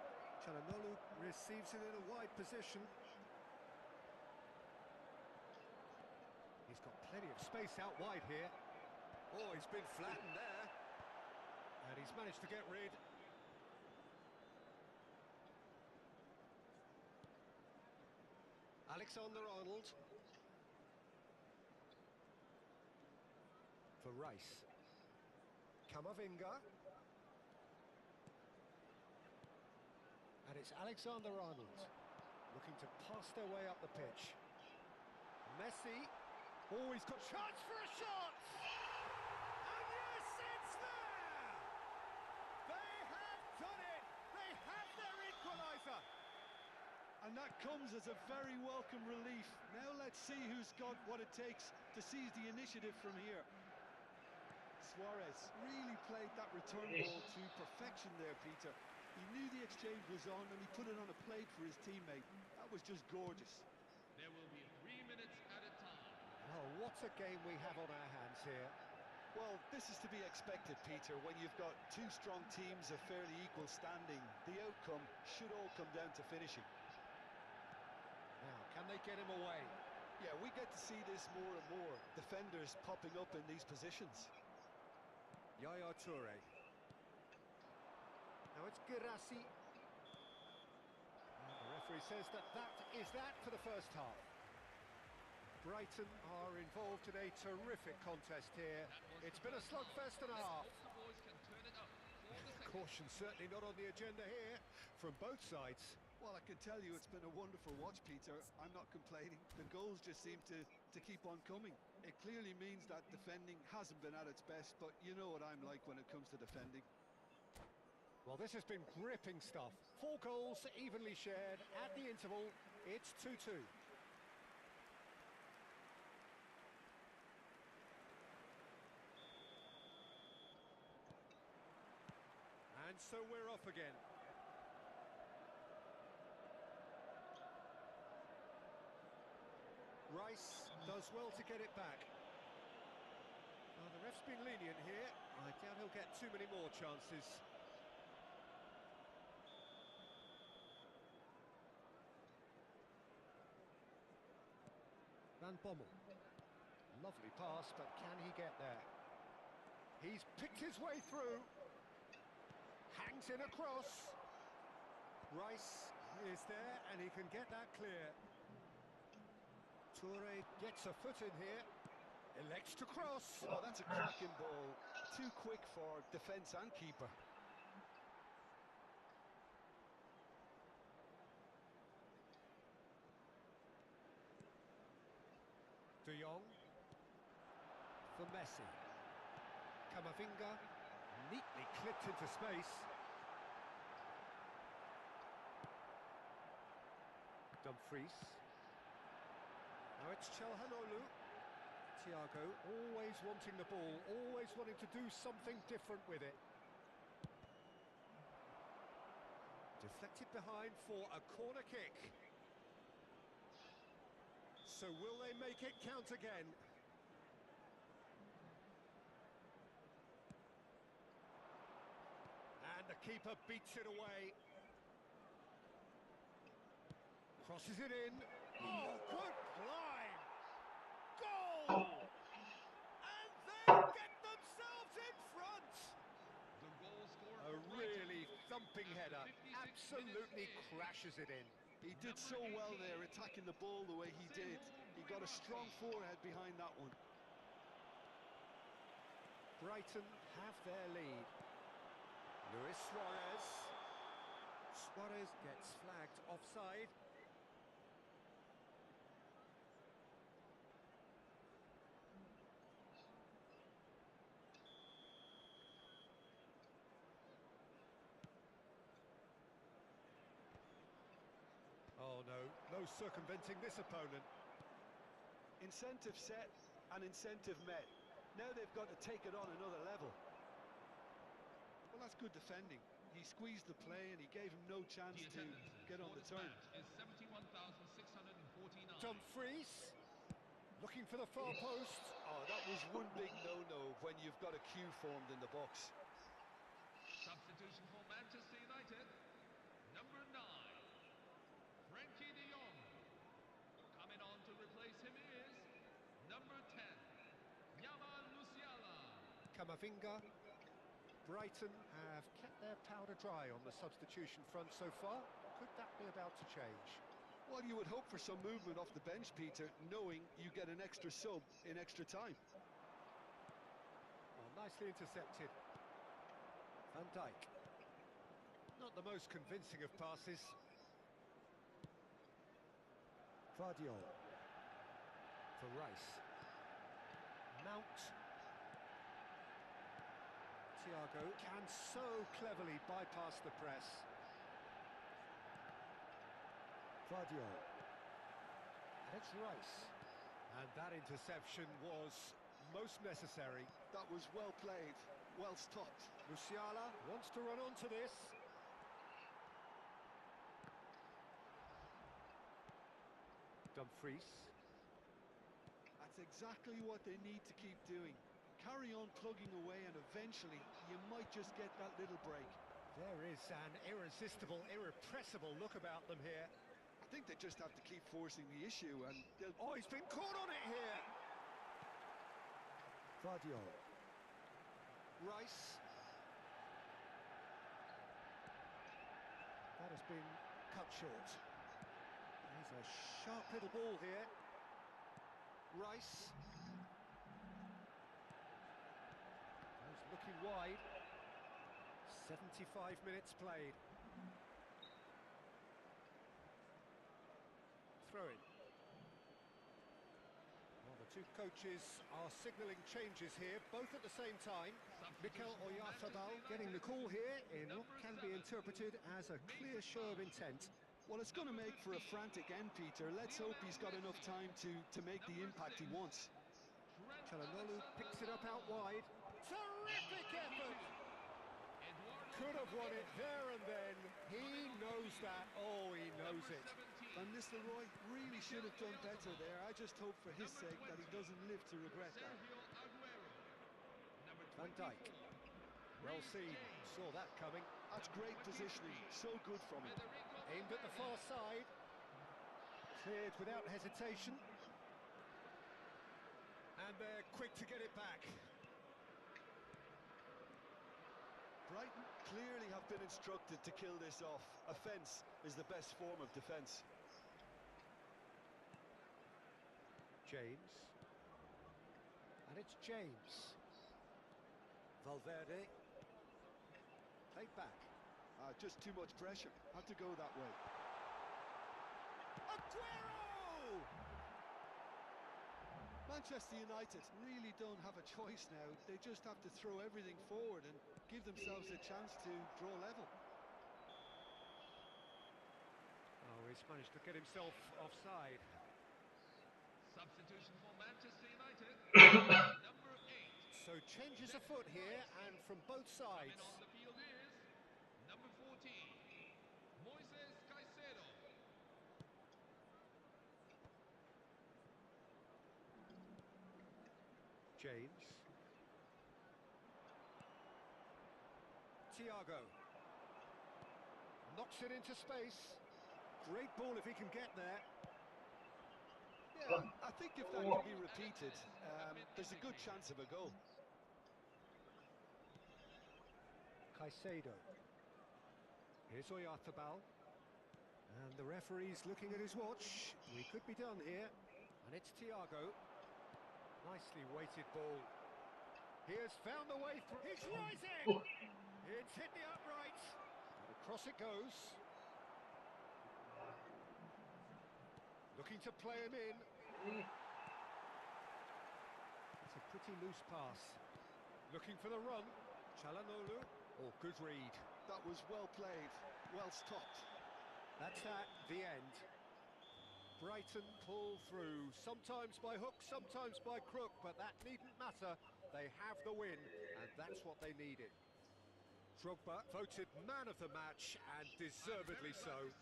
Speaker 1: Calhanoglu receives it in a wide position. He's got plenty of space out wide here. Oh, he's been flattened there. And he's managed to get rid. Alexander-Arnold. For Rice. Camavinga. And it's Alexander-Arnold looking to pass their way up the pitch. Messi. Oh, he's got chance for a shot! And yes, it's there! They have done it! They have their equaliser!
Speaker 2: And that comes as a very welcome relief. Now let's see who's got what it takes to seize the initiative from here. Suarez really played that return ball to perfection there, Peter. He knew the exchange was on and he put it on a plate for his teammate. That was just gorgeous.
Speaker 3: There will be 3 minutes added time.
Speaker 1: Well, what a game we have on our hands here.
Speaker 2: Well, this is to be expected, Peter. When you've got two strong teams of fairly equal standing, the outcome should all come down to finishing.
Speaker 1: Now, can they get him away?
Speaker 2: Yeah, we get to see this more and more. Defenders popping up in these positions.
Speaker 1: Yaya Toure. Now it's Girassi. And the referee says that is that for the first half. Brighton are involved in a terrific contest here. It's been a slugfest and a half.
Speaker 3: The boys can turn it up for the second.
Speaker 1: Caution certainly not on the agenda here from both sides.
Speaker 2: Well, I can tell you it's been a wonderful watch, Peter. I'm not complaining. The goals just seem to keep on coming. It clearly means that defending hasn't been at its best, but you know what I'm like when it comes to defending.
Speaker 1: Well, this has been gripping stuff. 4 goals evenly shared at the interval. It's 2-2. And so we're off again. Rice does well to get it back. Well, the ref's been lenient here. I doubt he'll get too many more chances. Van Bommel. Lovely pass, but can he get there? He's picked his way through. Hangs in across. Rice is there, and he can get that clear. Toure gets a foot in here. Elects to cross.
Speaker 2: Oh, that's a cracking ball. Too quick for defence and keeper.
Speaker 1: De Jong for Messi. Camavinga neatly clipped into space. Dumfries. Now it's Calhanoglu. Thiago always wanting the ball, always wanting to do something different with it. Deflected behind for a corner kick. So will they make it count again? And the keeper beats it away. Crosses it in. Oh, good climb! Goal! And they get themselves in front!
Speaker 3: The goal scored
Speaker 1: A
Speaker 3: for
Speaker 1: really
Speaker 3: Brighton
Speaker 1: thumping
Speaker 3: after
Speaker 1: header.
Speaker 3: 56
Speaker 1: Absolutely
Speaker 3: minutes in.
Speaker 1: crashes it in.
Speaker 2: He did so well there, attacking the ball the way he did. He got a strong forehead behind that one.
Speaker 1: Brighton have their lead. Luis Suarez. Suarez gets flagged offside. Oh no, no circumventing this opponent.
Speaker 2: Incentive set and incentive met. Now they've got to take it on another level. Well, that's good defending. He squeezed the play and he gave him no chance
Speaker 3: The
Speaker 2: to
Speaker 3: attendance
Speaker 2: get on
Speaker 3: for
Speaker 2: the
Speaker 3: this
Speaker 2: turn.
Speaker 3: match is 71,649.
Speaker 1: Dumfries looking for the far post.
Speaker 2: Oh, that was one big no-no when you've got a queue formed in the box.
Speaker 3: Substitution for Manchester United. Number 9, Frankie de Jong. Coming on to replace him is number 10, Yamal Musiala.
Speaker 1: Camavinga. Brighton have kept their powder dry on the substitution front so far. Could that be about to change?
Speaker 2: Well, you would hope for some movement off the bench, Peter, knowing you get an extra sub in extra time.
Speaker 1: Oh, nicely intercepted. Van Dijk. Not the most convincing of passes. Guardiola for Rice. Mount. Thiago can so cleverly bypass the press. Guardiola. And it's Rice. And that interception was most necessary.
Speaker 2: That was well played, well stopped.
Speaker 1: Musiala wants to run onto this. Dumfries.
Speaker 2: That's exactly what they need to keep doing. Carry on plugging away and eventually you might just get that little break.
Speaker 1: There is an irresistible, irrepressible look about them here.
Speaker 2: I think they just have to keep forcing the issue and they'll...
Speaker 1: Oh, he's been caught on it here! Vardiol. Rice. That has been cut short. There's a sharp little ball here. Rice. He's looking wide. 75 minutes played. Throw in. Well, the two coaches are signalling changes here, both at the same time. Mikel Oyarzabal getting the call here in what can be interpreted as a clear show of intent.
Speaker 2: Well, it's going to make for a frantic end, Peter. Let's hope he's got enough time to make the impact he wants.
Speaker 1: Çalhanoğlu picks it up out wide. Terrific effort! Could have won it there and then. He knows that. Oh, he knows it.
Speaker 2: Van Nistelrooy really should have done better there. I just hope for his sake that he doesn't live to regret that.
Speaker 1: Van Dijk. Well seen. Saw that coming.
Speaker 2: That's great positioning. So good from him.
Speaker 1: Aimed at the far side. Cleared without hesitation. And they're quick to get it back.
Speaker 2: Brighton clearly have been instructed to kill this off. Offence is the best form of defence.
Speaker 1: James. And it's James. Valverde. Played back.
Speaker 2: Just too much pressure. Had to go that way.
Speaker 1: Aguero!
Speaker 2: Manchester United really don't have a choice now. They just have to throw everything forward and give themselves a chance to draw level.
Speaker 1: Oh, he's managed to get himself offside.
Speaker 3: Substitution for Manchester United. Number 8.
Speaker 1: So changes a foot here and from both sides.
Speaker 3: Coming on the field is number 14, Moises Caicedo.
Speaker 1: James. Thiago. Knocks it into space. Great ball if he can get there.
Speaker 2: Yeah, I think if that can be repeated, there's a good chance of a goal.
Speaker 1: Caicedo. Here's Oyarzabal. And the referee's looking at his watch. We could be done here. And it's Thiago. Nicely weighted ball. He has found the way through. He's rising! It's hit the uprights. And across it goes. Looking to play him in. It's a pretty loose pass. Looking for the run. Çalhanoğlu. Oh, good read.
Speaker 2: That was well played, well stopped.
Speaker 1: That's at the end. Brighton pull through, sometimes by hook, sometimes by crook, but that needn't matter. They have the win, and that's what they needed. Drogba voted man of the match, and deservedly so.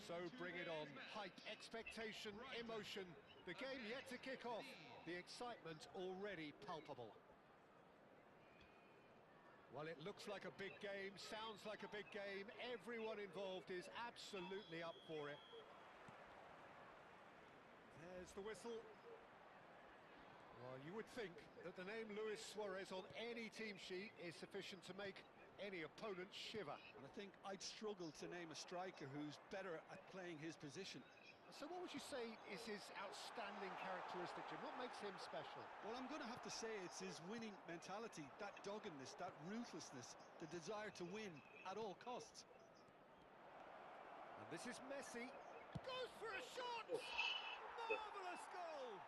Speaker 1: So bring it on. Hype, expectation, emotion. The game yet to kick off. The excitement already palpable. Well, it looks like a big game, sounds like a big game. Everyone involved is absolutely up for it. There's the whistle. Well, you would think that the name Luis Suarez on any team sheet is sufficient to make any opponent shiver.
Speaker 2: And I think I'd struggle to name a striker who's better at playing his position.
Speaker 1: So what would you say is his outstanding characteristic, Jim? What makes him special?
Speaker 2: Well, I'm going to have to say it's his winning mentality, that doggedness, that ruthlessness, the desire to win at all costs.
Speaker 1: And this is Messi. Goes for a shot! Marvellous goal!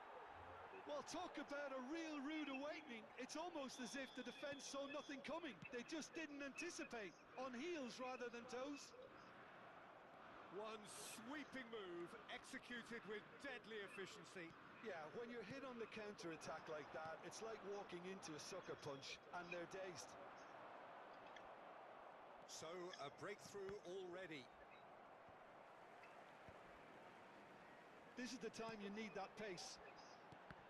Speaker 2: Well, talk about a real rude awakening. It's almost as if the defence saw nothing coming. They just didn't anticipate. On heels rather than toes.
Speaker 1: One sweeping move, executed with deadly efficiency.
Speaker 2: Yeah, when you're hit on the counter-attack like that, it's like walking into a sucker punch, and they're dazed.
Speaker 1: So, a breakthrough already.
Speaker 2: This is the time you need that pace.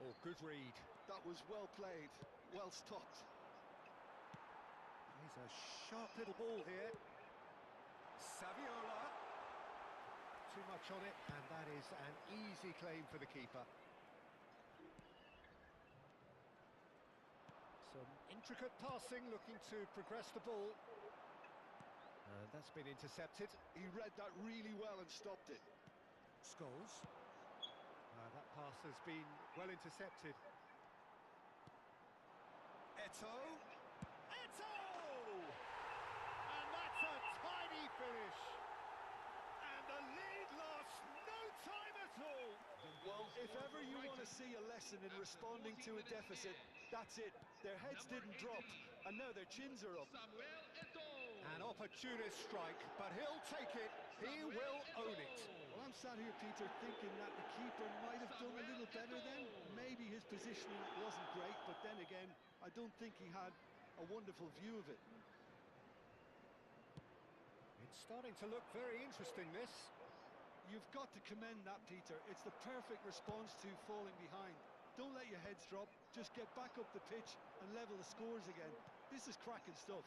Speaker 1: Oh, good read.
Speaker 2: That was well played, well stopped.
Speaker 1: He's a sharp little ball here. Saviola. Too much on it, and that is an easy claim for the keeper. Some intricate passing, looking to progress the ball. And that's been intercepted.
Speaker 2: He read that really well and stopped it.
Speaker 1: Scholes. That pass has been well intercepted. Eto'o. Eto'o! And that's a tidy finish. And the lead lost no time at all.
Speaker 2: Well, if ever you want to see a lesson in responding to a deficit, that's it. Their heads didn't drop, and now their chins are up.
Speaker 1: An opportunist strike, but he'll take it. He will own it.
Speaker 2: Well, I'm sat here, Peter, thinking that the keeper might have done a little better then. Maybe his positioning wasn't great, but then again, I don't think he had a wonderful view of it.
Speaker 1: It's starting to look very interesting, this.
Speaker 2: You've got to commend that, Peter. It's the perfect response to falling behind. Don't let your heads drop. Just get back up the pitch and level the scores again. This is cracking stuff.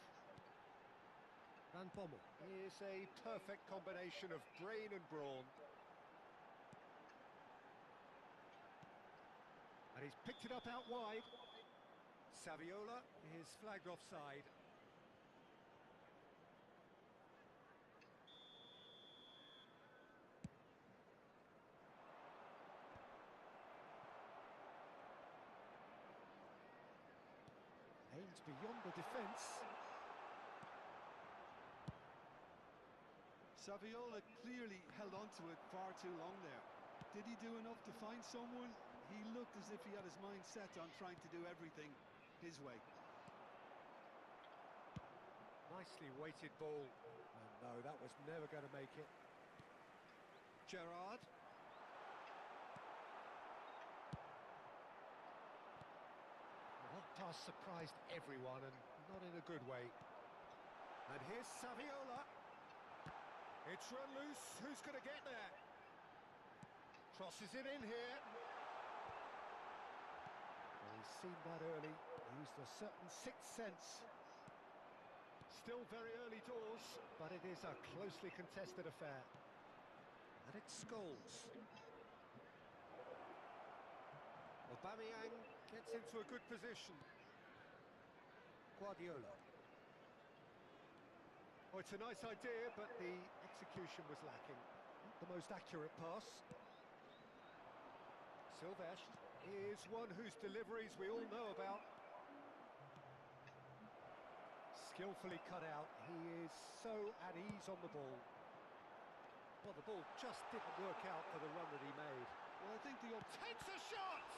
Speaker 1: Van Bommel is a perfect combination of brain and brawn. And he's picked it up out wide. Saviola is flagged offside. Aims beyond the defence.
Speaker 2: Saviola clearly held on to it far too long there. Did he do enough to find someone? He looked as if he had his mind set on trying to do everything his way.
Speaker 1: Nicely weighted ball. And no, that was never going to make it. Gerrard. Well, that pass surprised everyone, and not in a good way. And here's Saviola. It's run loose. Who's going to get there? Crosses it in here. Well, he's seen that early. Used a certain sixth sense. Still very early doors, but it is a closely contested affair. And it's Scholes. Aubameyang gets into a good position. Guardiola. Oh, it's a nice idea, but the execution was lacking. Not the most accurate pass. Silvesh is one whose deliveries we all know about. Skillfully cut out. He is so at ease on the ball. Well, the ball just didn't work out for the run that he made.
Speaker 2: Well, I think the
Speaker 1: Takes a shot!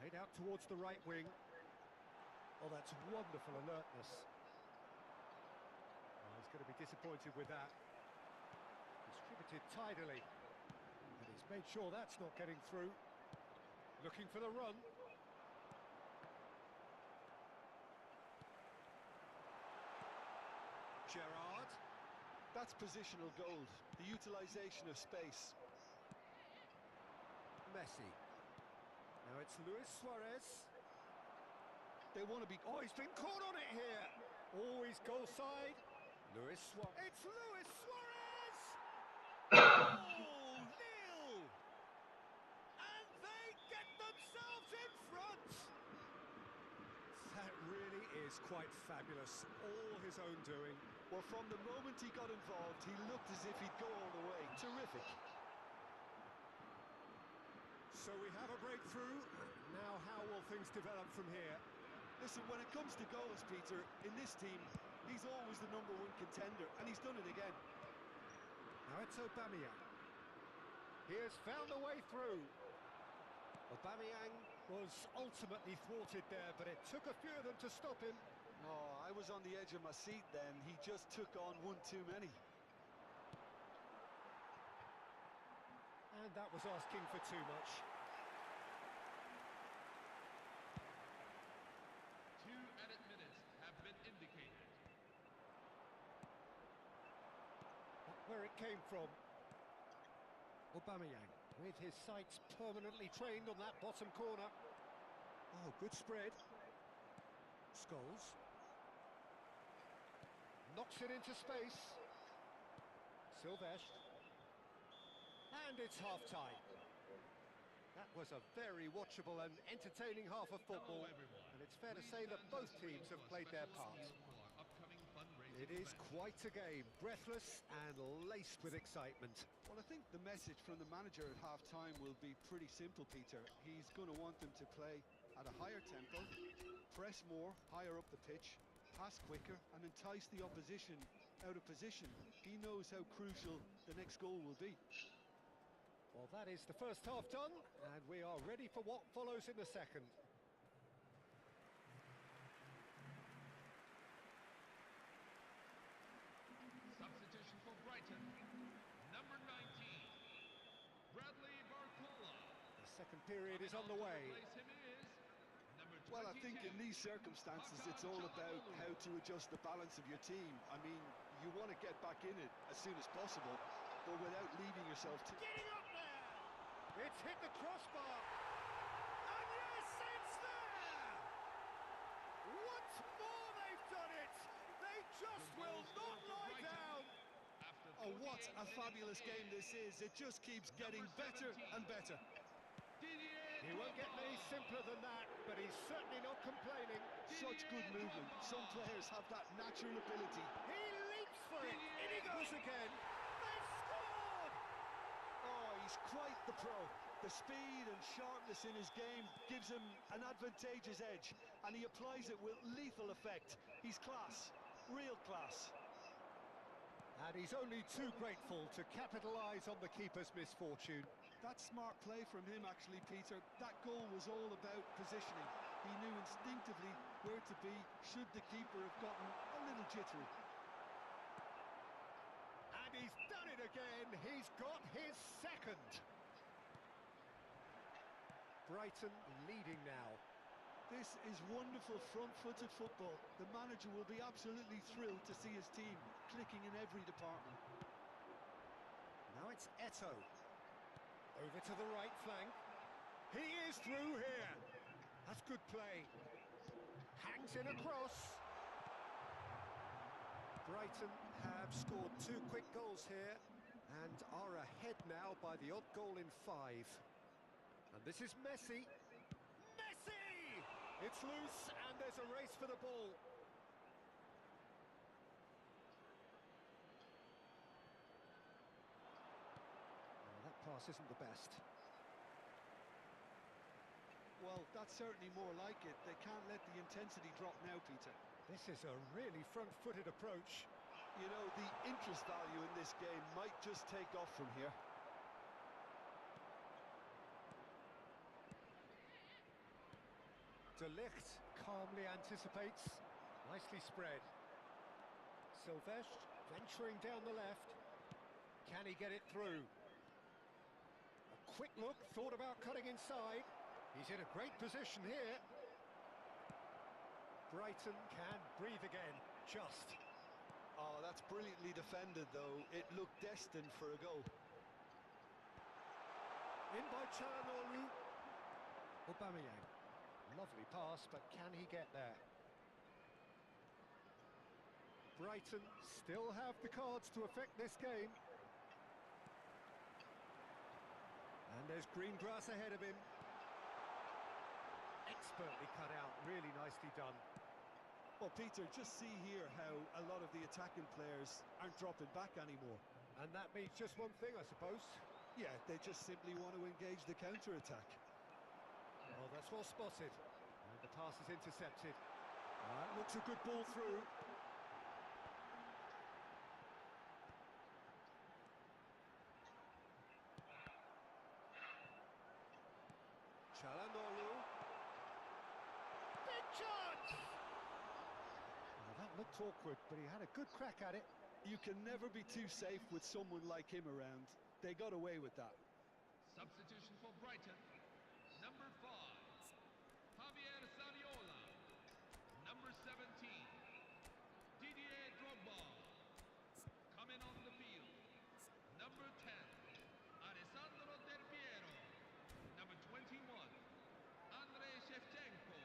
Speaker 1: Played out towards the right wing. Oh, that's wonderful alertness. Oh, he's going to be disappointed with that. Distributed tidily. And he's made sure that's not getting through. Looking for the run. Gerrard.
Speaker 2: That's positional gold, the utilisation of space.
Speaker 1: Messi. Now it's Luis Suarez.
Speaker 2: They want to be...
Speaker 1: Oh, he's been caught on it here. Always goal side. Luis Suarez. It's Luis Suarez! Oh, nil! And they get themselves in front! That really is quite fabulous. All his own doing.
Speaker 2: Well, from the moment he got involved, he looked as if he'd go all the way. Terrific.
Speaker 1: So we have a breakthrough. Now how will things develop from here?
Speaker 2: Listen, when it comes to goals, Peter, in this team, he's always the #1 contender, and he's done it again.
Speaker 1: Now it's Aubameyang. He has found a way through. Aubameyang was ultimately thwarted there, but it took a few of them to stop him.
Speaker 2: Oh, I was on the edge of my seat then. He just took on one too many.
Speaker 1: And that was asking for too much.
Speaker 3: 2 added minutes have been indicated.
Speaker 1: Where it came from. Aubameyang with his sights permanently trained on that bottom corner. Oh, good spread. Scholes. Knocks it into space. Silvestre. And it's half-time. That was a very watchable and entertaining half of football. And it's fair to say that both teams have played their part. It is quite a game, breathless and laced with excitement.
Speaker 2: Well, I think the message from the manager at half-time will be pretty simple, Peter. He's going to want them to play at a higher tempo, press more, higher up the pitch, pass quicker, and entice the opposition out of position. He knows how crucial the next goal will be.
Speaker 1: Well, that is the first half done, and we are ready for what follows in the second.
Speaker 3: Substitution for Brighton. Number 19, Bradley Barcola.
Speaker 1: The second period is on the way.
Speaker 3: Replace him is number 22.
Speaker 2: Well, I think in these circumstances, it's all about how to adjust the balance of your team. I mean, you want to get back in it as soon as possible, but without leaving yourself too...
Speaker 1: Getting up there! It's hit the crossbar! And yes, it's there! Once more they've done it! They just will not lie down!
Speaker 2: Oh, what a fabulous game this is. It just keeps getting better and better.
Speaker 1: He won't get any simpler than that, but he's certainly not complaining.
Speaker 2: Such good movement. Some players have that natural ability.
Speaker 1: He leaps for it! In he goes again! They've scored!
Speaker 2: Oh, he's quite the pro. The speed and sharpness in his game gives him an advantageous edge, and he applies it with lethal effect. He's class, real class.
Speaker 1: And he's only too grateful to capitalise on the keeper's misfortune.
Speaker 2: That's smart play from him, actually, Peter. That goal was all about positioning. He knew instinctively where to be should the keeper have gotten a little jittery.
Speaker 1: And he's done it again. He's got his second. Brighton leading now.
Speaker 2: This is wonderful front-footed football. The manager will be absolutely thrilled to see his team clicking in every department.
Speaker 1: Now it's Eto'o. Over to the right flank. He is through here. That's good play. Hangs in across. Brighton have scored 2 quick goals here and are ahead now by the odd goal in 5. And this is Messi. Messi! It's loose and there's a race for the ball. That pass isn't the best.
Speaker 2: Well, that's certainly more like it. They can't let the intensity drop now, Peter.
Speaker 1: This is a really front-footed approach.
Speaker 2: You know, the interest value in this game might just take off from here.
Speaker 1: De Ligt calmly anticipates. Nicely spread. Silvestre venturing down the left. Can he get it through? A quick look, thought about cutting inside. He's in a great position here. Brighton can breathe again, just.
Speaker 2: Oh, that's brilliantly defended, though. It looked destined for a goal.
Speaker 1: In by Çalhanoğlu. Aubameyang. Lovely pass, but can he get there? Brighton still have the cards to affect this game. And there's green grass ahead of him. Expertly cut out, really nicely done.
Speaker 2: Well, Peter, just see here how a lot of the attacking players aren't dropping back anymore.
Speaker 1: And that means just one thing, I suppose.
Speaker 2: Yeah, they just simply want to engage the counter-attack.
Speaker 1: Oh, that's well spotted. And the pass is intercepted. Looks a good ball through. Çalhanoğlu. Big chance! Well, that looked awkward, but he had a good crack at it.
Speaker 2: You can never be too safe with someone like him around. They got away with that.
Speaker 3: Substitution for Brighton. Number 5, Javier Sariola. Number 17, Didier Drogba. Coming on the field. Number 10, Alessandro Del Piero. Number 21, Andrei Shevchenko.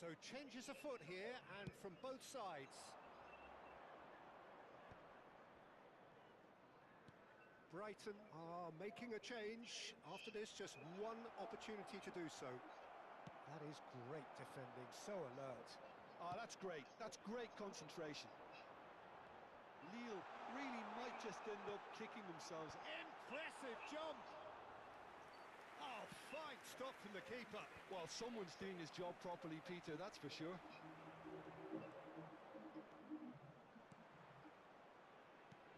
Speaker 1: So changes afoot here, and from both sides. Brighton are making a change. After this, just one opportunity to do so. That is great defending, so alert.
Speaker 2: Oh, that's great. That's great concentration. Lille really might just end up kicking themselves.
Speaker 1: Impressive jump! Oh, fine stop from the keeper.
Speaker 2: Well, someone's doing his job properly, Peter, that's for sure.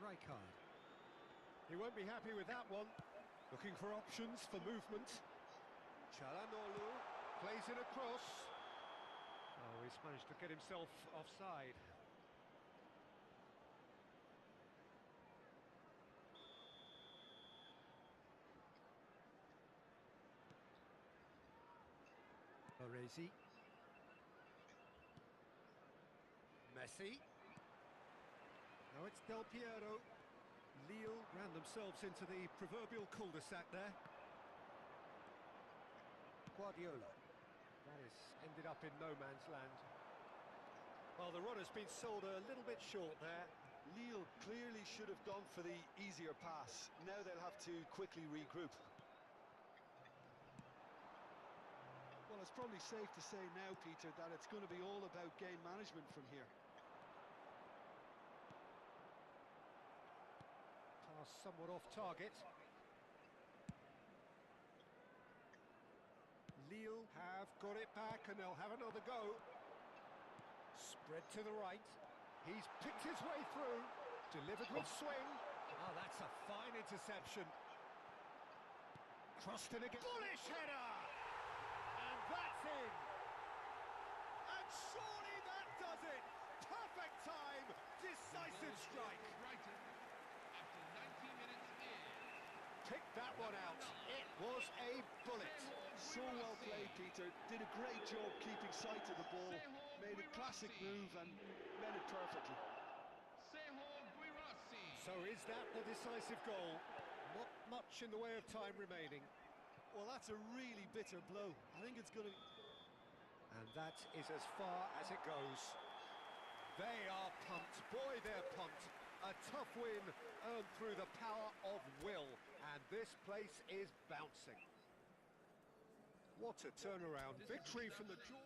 Speaker 1: Rijkaard. He won't be happy with that one. Looking for options for movement. Çalhanoğlu plays it across. Oh, he's managed to get himself offside. Baresi. Messi. Now it's Del Piero. Lille ran themselves into the proverbial cul-de-sac there. Guardiola. That has ended up in no man's land. Well, the run has been sold a little bit short there.
Speaker 2: Lille clearly should have gone for the easier pass. Now they'll have to quickly regroup. Well, it's probably safe to say now, Peter, that it's going to be all about game management from here.
Speaker 1: Pass somewhat off target. Lille have got it back and they'll have another go. Spread to the right. He's picked his way through. Delivered with swing. Oh, that's a fine interception. Crossed in again. Bullish header! And that's in! And surely that does it! Perfect time! Decisive strike!
Speaker 3: Brighton after 90 minutes in.
Speaker 1: Picked that one out. It was a bullet.
Speaker 2: So well played, Peter. Did a great job keeping sight of the ball. Made a classic move and met it perfectly.
Speaker 1: So is that the decisive goal? Not much in the way of time remaining.
Speaker 2: Well, that's a really bitter blow. I think it's going to...
Speaker 1: And that is as far as it goes. They are pumped. Boy, they're pumped. A tough win earned through the power of will. And this place is bouncing. What a turnaround. Victory from the draw.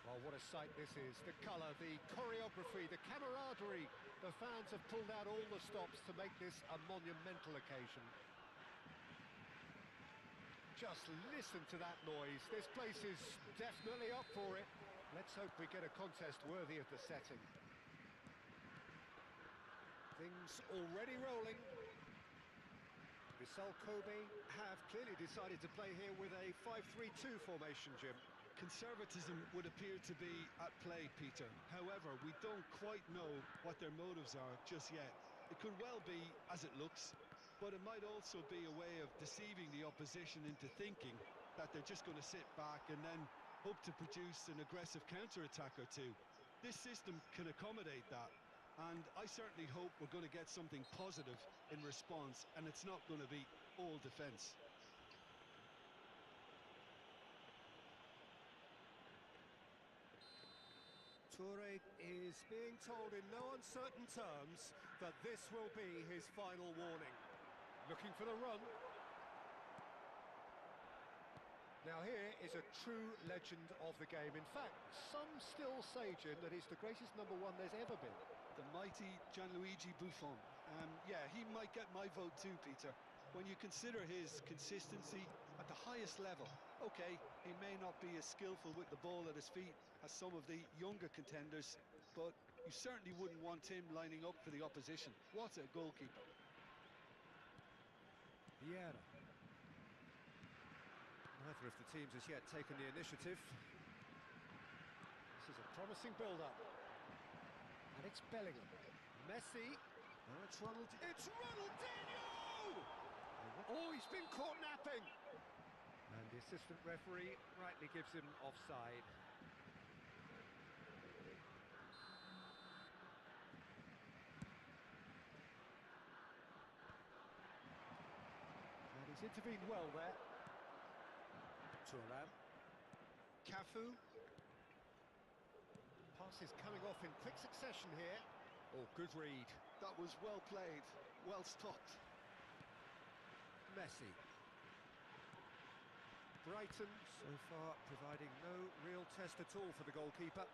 Speaker 1: Well, what a sight this is. The colour, the choreography, the camaraderie. The fans have pulled out all the stops to make this a monumental occasion. Just listen to that noise. This place is definitely up for it. Let's hope we get a contest worthy of the setting. Things already rolling. Vissel Kobe have clearly decided to play here with a 5-3-2 formation, Jim.
Speaker 2: Conservatism would appear to be at play, Peter. However, we don't quite know what their motives are just yet. It could well be as it looks, but it might also be a way of deceiving the opposition into thinking that they're just going to sit back and then hope to produce an aggressive counter-attack or two. This system can accommodate that, and I certainly hope we're going to get something positive in response, and it's not going to be all defence.
Speaker 1: Toure is being told in no uncertain terms that this will be his final warning. Looking for the run. Now here is a true legend of the game. In fact, some still say, Jim, that he's the greatest number one there's ever been.
Speaker 2: The mighty Gianluigi Buffon. Yeah, he might get my vote too, Peter. When you consider his consistency at the highest level, okay, he may not be as skillful with the ball at his feet as some of the younger contenders, but you certainly wouldn't want him lining up for the opposition. What a goalkeeper.
Speaker 1: Vieira. Neither of the teams has yet taken the initiative. This is a promising build-up. And it's Bellingham. Messi. Now it's Ronaldinho. It's Ronaldinho! Oh, he's been caught napping. The assistant referee rightly gives him offside. And he's intervened well there. Thuram. Cafu. Passes coming off in quick succession here. Oh, good read.
Speaker 2: That was well played, well stopped.
Speaker 1: Messi. Brighton so far providing no real test at all for the goalkeeper.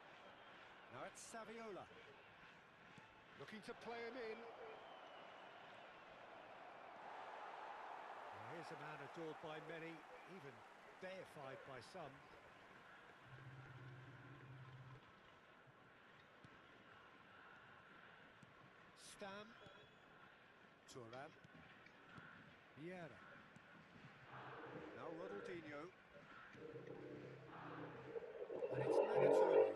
Speaker 1: Now it's Saviola. Looking to play him in. Now here's a man adored by many, even deified by some. Stam. Thuram. Vieira. Now Ronaldinho. And it's Maljum.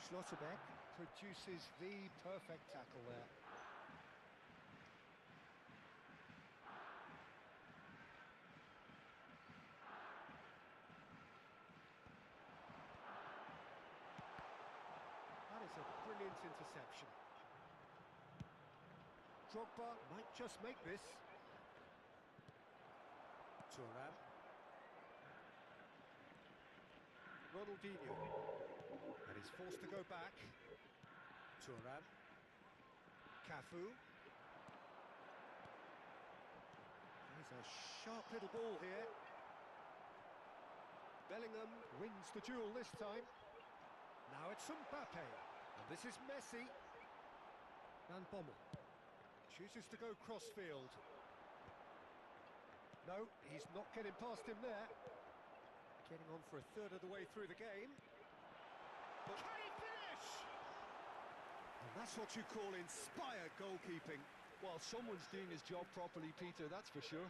Speaker 1: Schlotterbeck produces the perfect tackle there. That is a brilliant interception. Drogba might just make this. Thuram. Ronaldinho. And he's forced to go back. Thuram. Cafu. There's a sharp little ball here. Bellingham wins the duel this time. Now it's Mbappe. And this is Messi. Van Bommel chooses to go crossfield. No, he's not getting past him there. Getting on for a third of the way through the game. But can he finish? And that's what you call inspired goalkeeping.
Speaker 2: Well, someone's doing his job properly, Peter, that's for sure.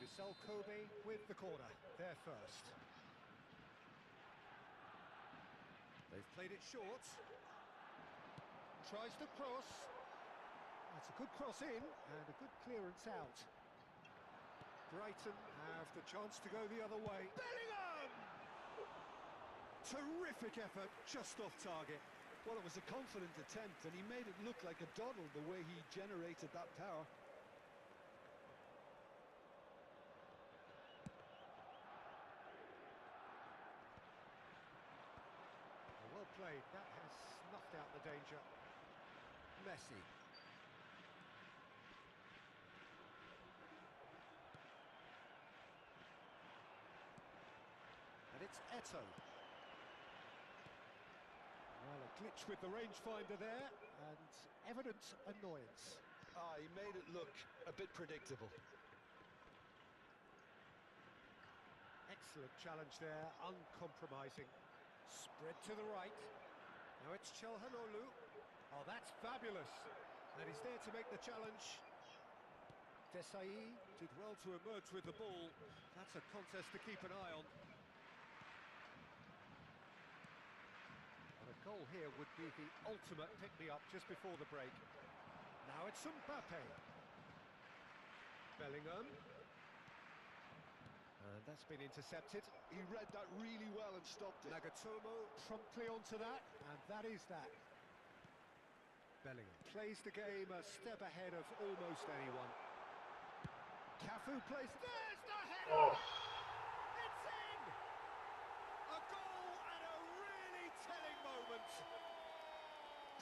Speaker 1: Vissel Kobe with the corner, there first. They've played it short. Tries to cross. That's a good cross in and a good clearance out. Brighton have the chance to go the other way. Bellingham! Terrific effort, just off target.
Speaker 2: Well, it was a confident attempt, and he made it look like a doddle the way he generated that power.
Speaker 1: Well played, that has snuffed out the danger. Messi. And it's Eto'o. Well, a glitch with the rangefinder there, and evident annoyance.
Speaker 2: Ah, he made it look a bit predictable.
Speaker 1: Excellent challenge there, uncompromising. Spread to the right. Now it's Çalhanoğlu. Oh, that's fabulous. And he's there to make the challenge. Desai did well to emerge with the ball. That's a contest to keep an eye on. And a goal here would be the ultimate pick-me-up just before the break. Now it's Mbappe. Bellingham. And that's been intercepted.
Speaker 2: He read that really well and stopped it.
Speaker 1: Nagatomo promptly onto that, and that is that. Bellingham plays the game a step ahead of almost anyone. Cafu plays. There's the header! It's in! A goal and a really telling moment.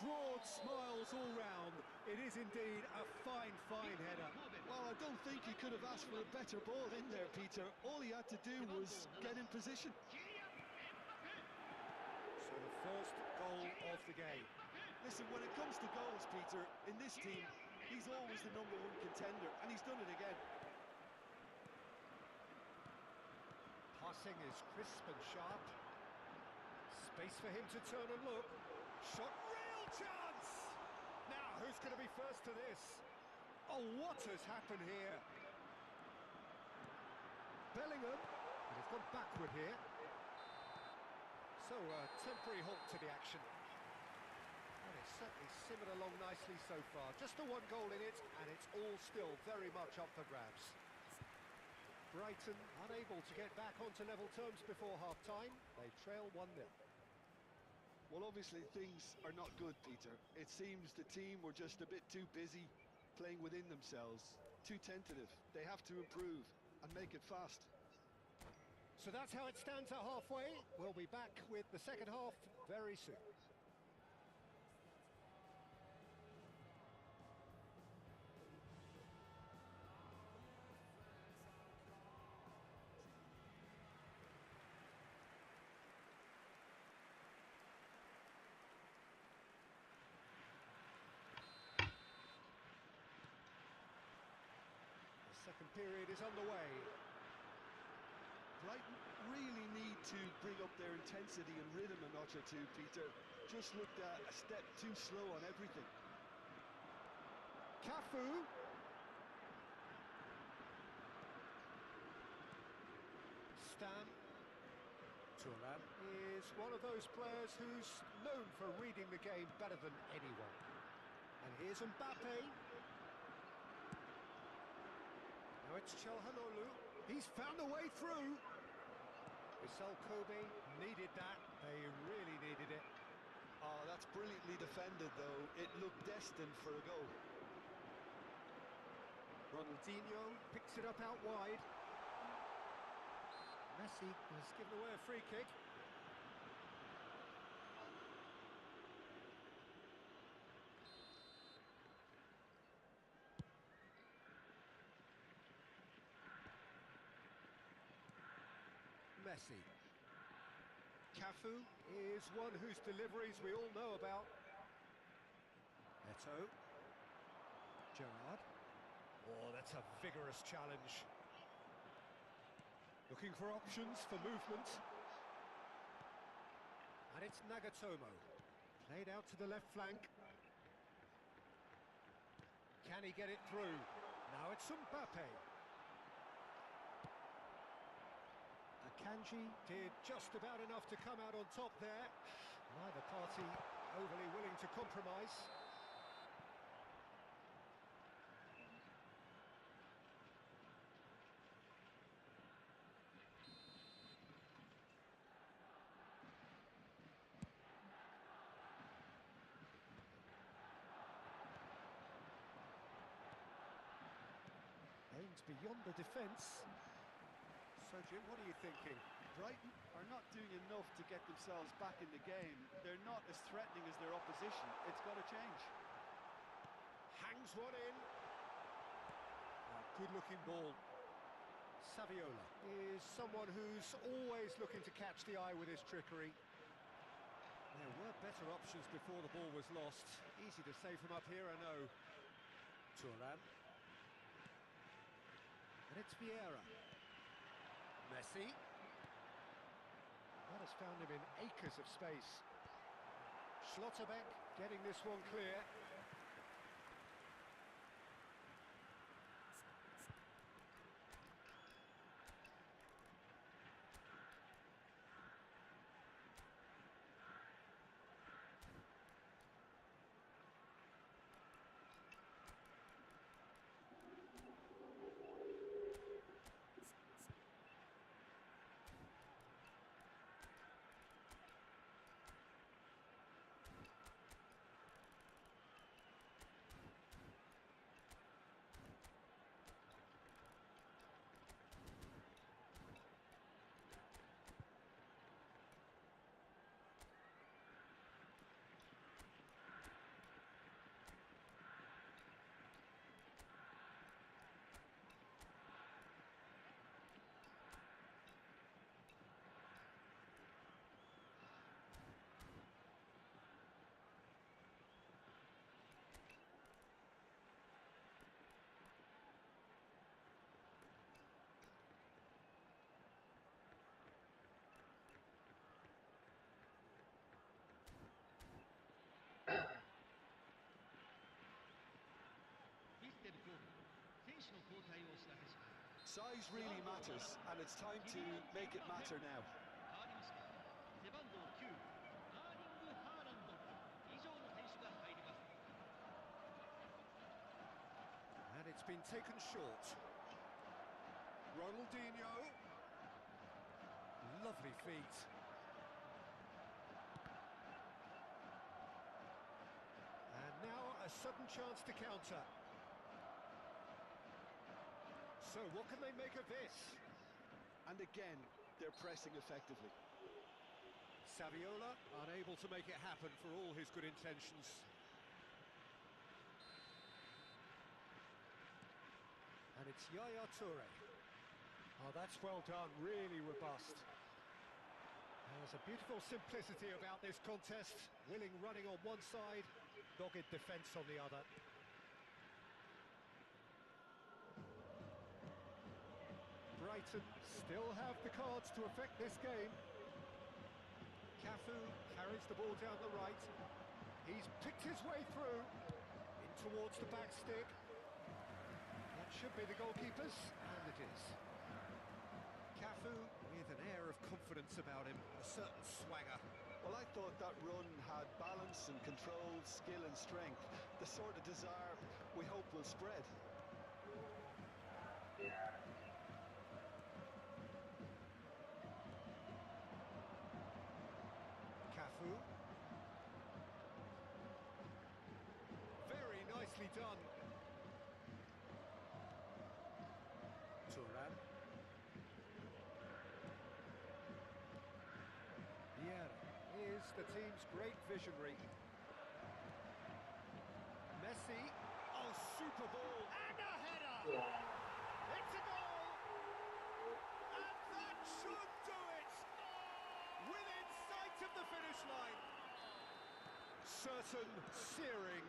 Speaker 1: Broad smiles all round. It is indeed a fine, fine header.
Speaker 2: Well, I don't think he could have asked for a better ball in there, Peter. All he had to do was get in position.
Speaker 1: So the first goal of the game.
Speaker 2: Listen, when it comes to goals, Peter, in this team, he's always the #1 contender, and he's done it again.
Speaker 1: Passing is crisp and sharp. Space for him to turn and look. Shot, real chance! Now, who's going to be first to this? Oh, what has happened here? Bellingham, and he's gone backward here. So, a temporary halt to the action. And it's certainly simmered along nicely so far. Just the one goal in it, and it's all still very much up for grabs. Brighton unable to get back onto level terms before half-time. They trail 1-0.
Speaker 2: Well, obviously things are not good, Peter. It seems the team were just a bit too busy playing within themselves, too tentative. They have to improve and make it fast.
Speaker 1: So that's how it stands at halfway. We'll be back with the second half very soon. The second period is underway.
Speaker 2: Brighton really need to bring up their intensity and rhythm a notch or two, Peter. Just looked a step too slow on everything.
Speaker 1: Cafu. Stam. Thuram is one of those players who's known for reading the game better than anyone. And here's Mbappe. Now it's Çalhanoğlu. He's found a way through. Vissel Kobe needed that. They really needed it.
Speaker 2: Oh, that's brilliantly defended, though. It looked destined for a goal.
Speaker 1: Ronaldinho picks it up out wide. Messi has given away a free kick. Messi. Cafu is one whose deliveries we all know about. Eto'o. Gerrard. Oh, that's a vigorous challenge. Looking for options for movement. And it's Nagatomo. Played out to the left flank. Can he get it through? Now it's Mbappe. Akanji did just about enough to come out on top there. Neither party overly willing to compromise. Aims beyond the defence. So, Jim, what are you thinking?
Speaker 2: Brighton are not doing enough to get themselves back in the game. They're not as threatening as their opposition. It's got to change.
Speaker 1: Hangs one in. Good-looking ball. Saviola is someone who's always looking to catch the eye with his trickery. There were better options before the ball was lost. Easy to say from up here, I know. Thuram. And it's Vieira. Messi. That has found him in acres of space. Schlotterbeck getting this one clear.
Speaker 2: Size really matters, and it's time to make it matter now.
Speaker 1: And it's been taken short. Ronaldinho. Lovely feet. And now a sudden chance to counter. So what can they make of this?
Speaker 2: And again, they're pressing effectively.
Speaker 1: Saviola unable to make it happen for all his good intentions. And it's Yaya Toure. Oh, that's well done, really robust. There's a beautiful simplicity about this contest. Willing running on one side, dogged defence on the other. Brighton still have the cards to affect this game. Cafu carries the ball down the right. He's picked his way through, in towards the back stick. That should be the goalkeepers, and it is. Cafu with an air of confidence about him, a certain swagger.
Speaker 2: Well, I thought that run had balance and control, skill and strength. The sort of desire we hope will spread.
Speaker 1: Cafu. Very nicely done. Turan. Vieira is the team's great visionary. Messi. Oh, super ball. And a header! It's a goal! And that should do it! Within sight of the finish line. Certain, searing,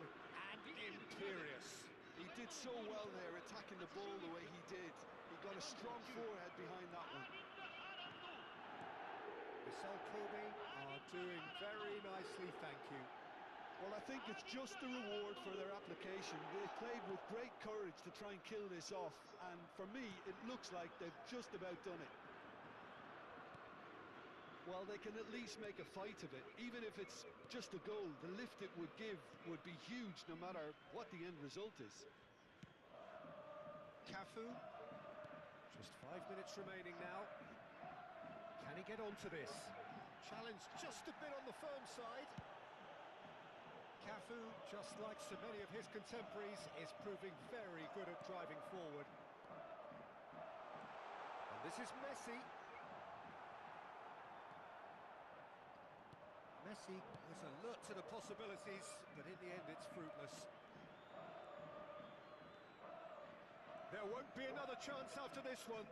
Speaker 1: and imperious.
Speaker 2: He did so well there, attacking the ball the way he did. He got a strong forehead behind that one.
Speaker 1: Bissell Kobe are doing very nicely, thank you.
Speaker 2: Well, I think it's just the reward for their application. They played with great courage to try and kill this off, and for me, it looks like they've just about done it. Well, they can at least make a fight of it. Even if it's just a goal, the lift it would give would be huge no matter what the end result is.
Speaker 1: Cafu, just 5 minutes remaining now. Can he get onto this? Challenge just a bit on the firm side. Cafu, just like so many of his contemporaries, is proving very good at driving forward. And this is Messi. Messi was alert to the possibilities, but in the end it's fruitless. There won't be another chance after this one.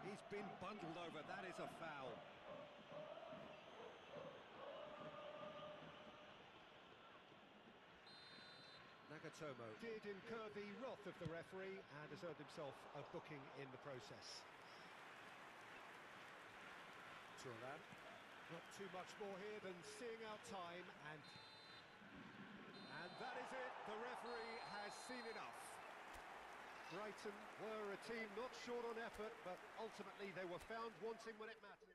Speaker 1: He's been bundled over, that is a foul. Nagatomo did incur the wrath of the referee and has earned himself a booking in the process. Turan. Not too much more here than seeing out time, and that is it. The referee has seen enough. Brighton were a team not short on effort, but ultimately they were found wanting when it mattered.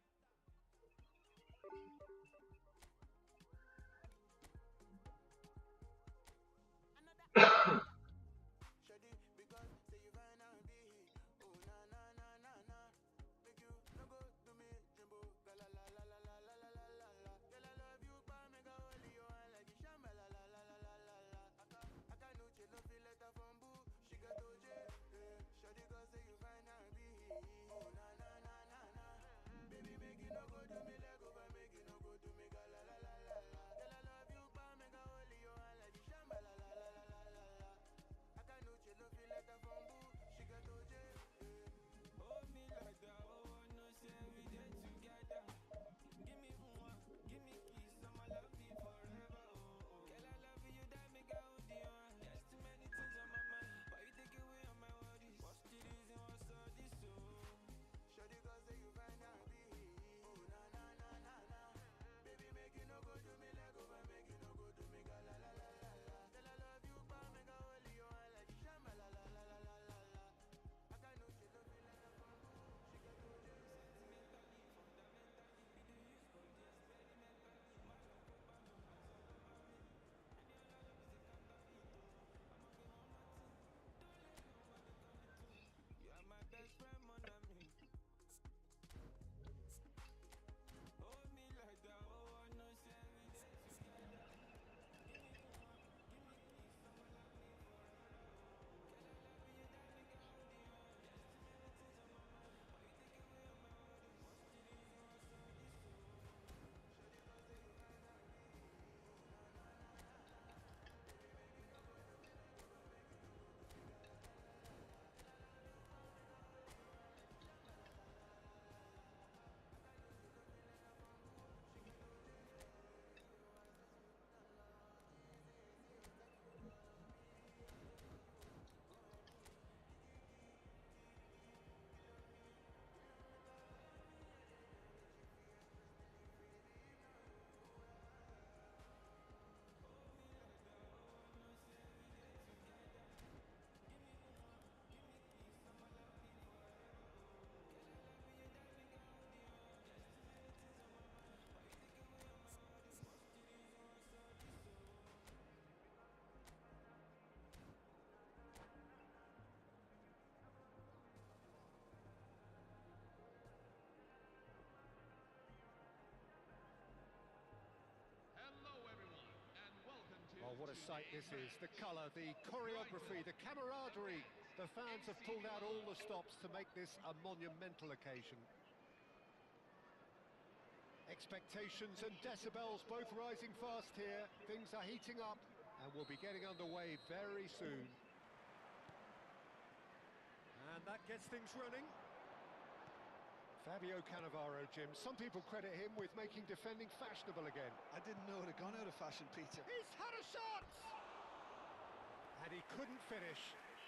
Speaker 4: Baby,
Speaker 1: sight this is. The colour, the choreography, the camaraderie. The fans have pulled out all the stops to make this a monumental occasion. Expectations and decibels both rising fast here. Things are heating up and we'll be getting underway very soon. And that gets things running. Fabio Cannavaro, Jim. Some people credit him with making defending fashionable again.
Speaker 2: I didn't know it had gone out of fashion, Peter.
Speaker 1: He's had a shot! And he couldn't finish.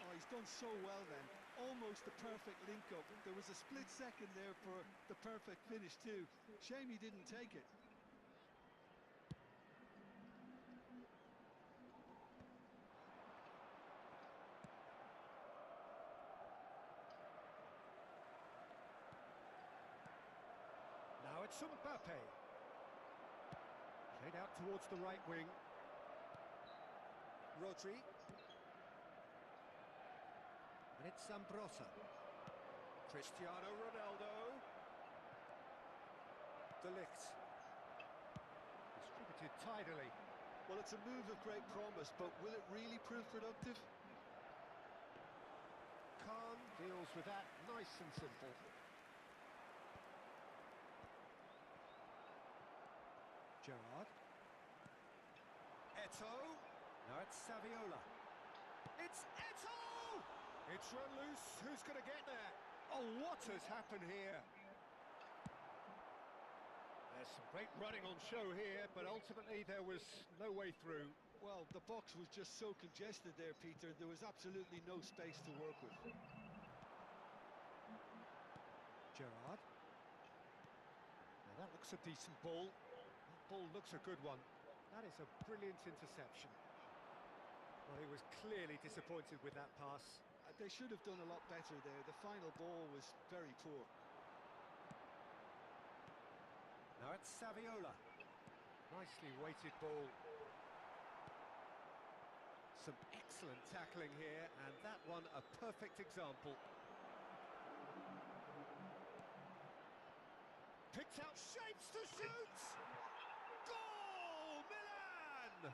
Speaker 2: Oh, he's done so well then. Almost the perfect link-up. There was a split second there for the perfect finish too. Shame he didn't take it.
Speaker 1: Now it's Mbappe. Played out towards the right wing. Rodri. And it's Zambrotta. Cristiano Ronaldo. De Ligt. Distributed tidily.
Speaker 2: Well, it's a move of great promise, but will it really prove productive?
Speaker 1: Khan deals with that nice and simple. Gerrard. Eto'o. Now it's Saviola. It's Eto'o! It's run loose. Who's going to get there? Oh, what has happened here? There's some great running on show here, but ultimately there was no way through.
Speaker 2: Well, the box was just so congested there, Peter. There was absolutely no space to work with.
Speaker 1: Gerrard. Now that looks a decent ball. That ball looks a good one. That is a brilliant interception. Well, he was clearly disappointed with that pass.
Speaker 2: They should have done a lot better there. The final ball was very poor.
Speaker 1: Now it's Saviola. Nicely weighted ball. Some excellent tackling here, and that one a perfect example. Picked out shapes to shoot! Goal! Milan!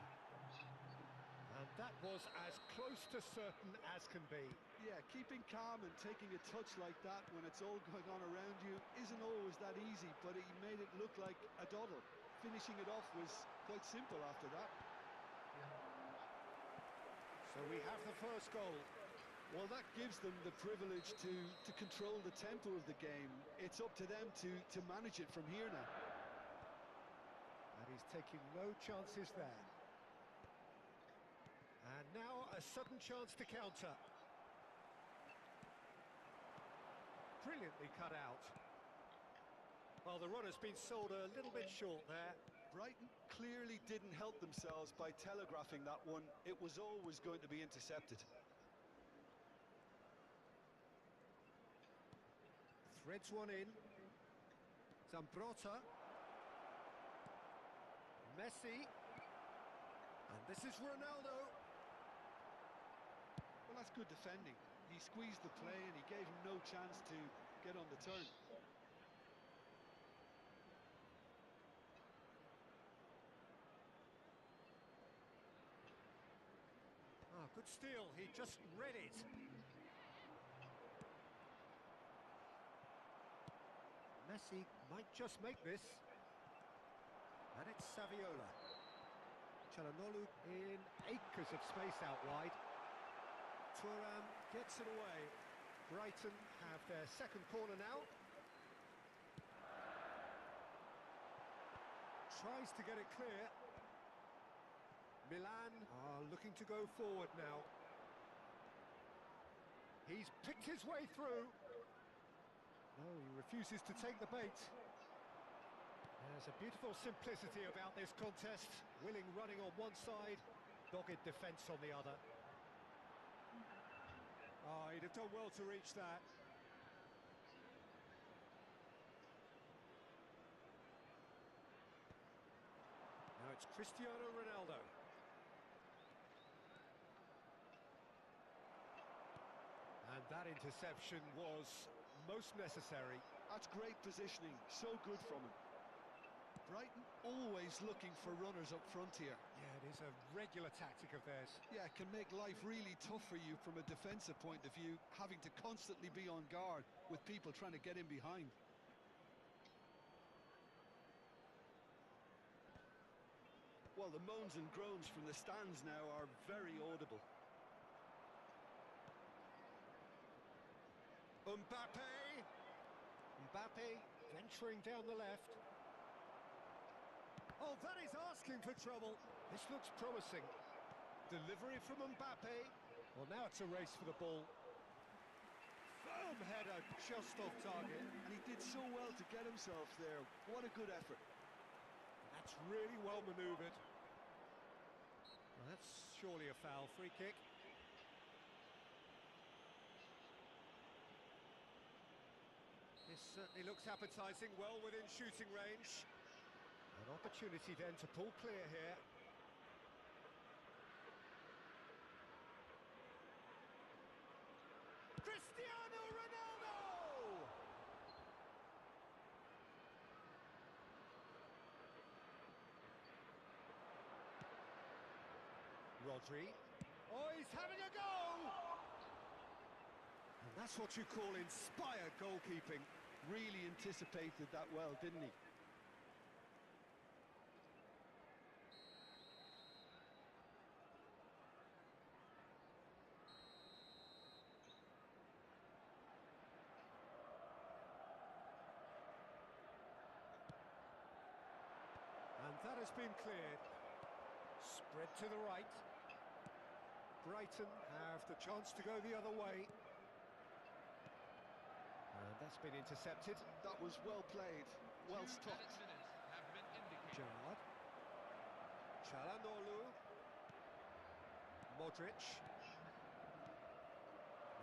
Speaker 1: And that was as close to certain as can be.
Speaker 2: Yeah, keeping calm and taking a touch like that when it's all going on around you isn't always that easy, but he made it look like a doddle. Finishing it off was quite simple after that.
Speaker 1: So we have the first goal.
Speaker 2: Well, that gives them the privilege to control the tempo of the game. It's up to them to manage it from here now.
Speaker 1: And he's taking no chances there. And now a sudden chance to counter. Brilliantly cut out. Well, the runner's been sold a little bit short there.
Speaker 2: Brighton clearly didn't help themselves by telegraphing that one. It was always going to be intercepted.
Speaker 1: Threads one in. Zambrotta. Messi. And this is Ronaldo.
Speaker 2: Well, that's good defending. He squeezed the play and he gave him no chance to get on the turn.
Speaker 1: Ah, good steal. He just read it. Messi might just make this. And it's Saviola. Çalhanoğlu in acres of space out wide. Thuram gets it away. Brighton have their second corner now. Tries to get it clear. Milan are looking to go forward now. He's picked his way through. No, he refuses to take the bait. There's a beautiful simplicity about this contest. Willing running on one side, dogged defence on the other. Oh, he'd have done well to reach that. Now it's Cristiano Ronaldo. And that interception was most necessary.
Speaker 2: That's great positioning, so good from him. Brighton always looking for runners up front here.
Speaker 1: Yeah, it is a regular tactic of theirs.
Speaker 2: Yeah, it can make life really tough for you from a defensive point of view, having to constantly be on guard with people trying to get in behind. Well, the moans and groans from the stands now are very audible.
Speaker 1: Mbappe venturing down the left. Oh, that is asking for trouble. This looks promising. Delivery from Mbappe. Well, now it's a race for the ball. Firm header, just off target.
Speaker 2: And he did so well to get himself there. What a good effort.
Speaker 1: That's really well manoeuvred. Well, that's surely a foul. Free kick. This certainly looks appetising, well within shooting range. An opportunity then to pull clear here. Cristiano Ronaldo! Rodri. Oh, he's having a go! And that's what you call inspired goalkeeping.
Speaker 2: Really anticipated that well, didn't he?
Speaker 1: And that has been cleared. Spread to the right. Brighton have the chance to go the other way. And that's been intercepted.
Speaker 2: That was well played, well stopped.
Speaker 3: Minutes have been indicated.
Speaker 1: Gerrard. Çalhanoğlu. Modric.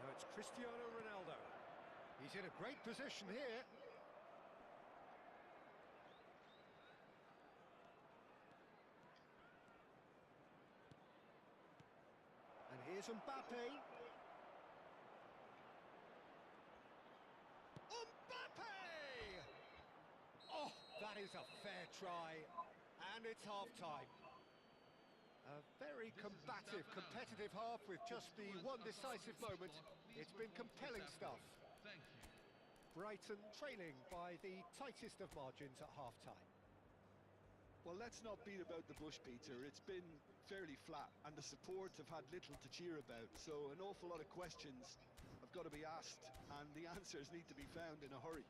Speaker 1: Now it's Cristiano Ronaldo. He's in a great position here. And here's Mbappe. Mbappe! Oh, that is a fair try. And it's half-time. A very combative, competitive half with just the one decisive moment. It's been compelling stuff.
Speaker 3: Thank you.
Speaker 1: Brighton trailing by the tightest of margins at half-time.
Speaker 2: Well, let's not beat about the bush, Peter. It's been fairly flat, and the support have had little to cheer about. So an awful lot of questions have got to be asked, and the answers need to be found in a hurry.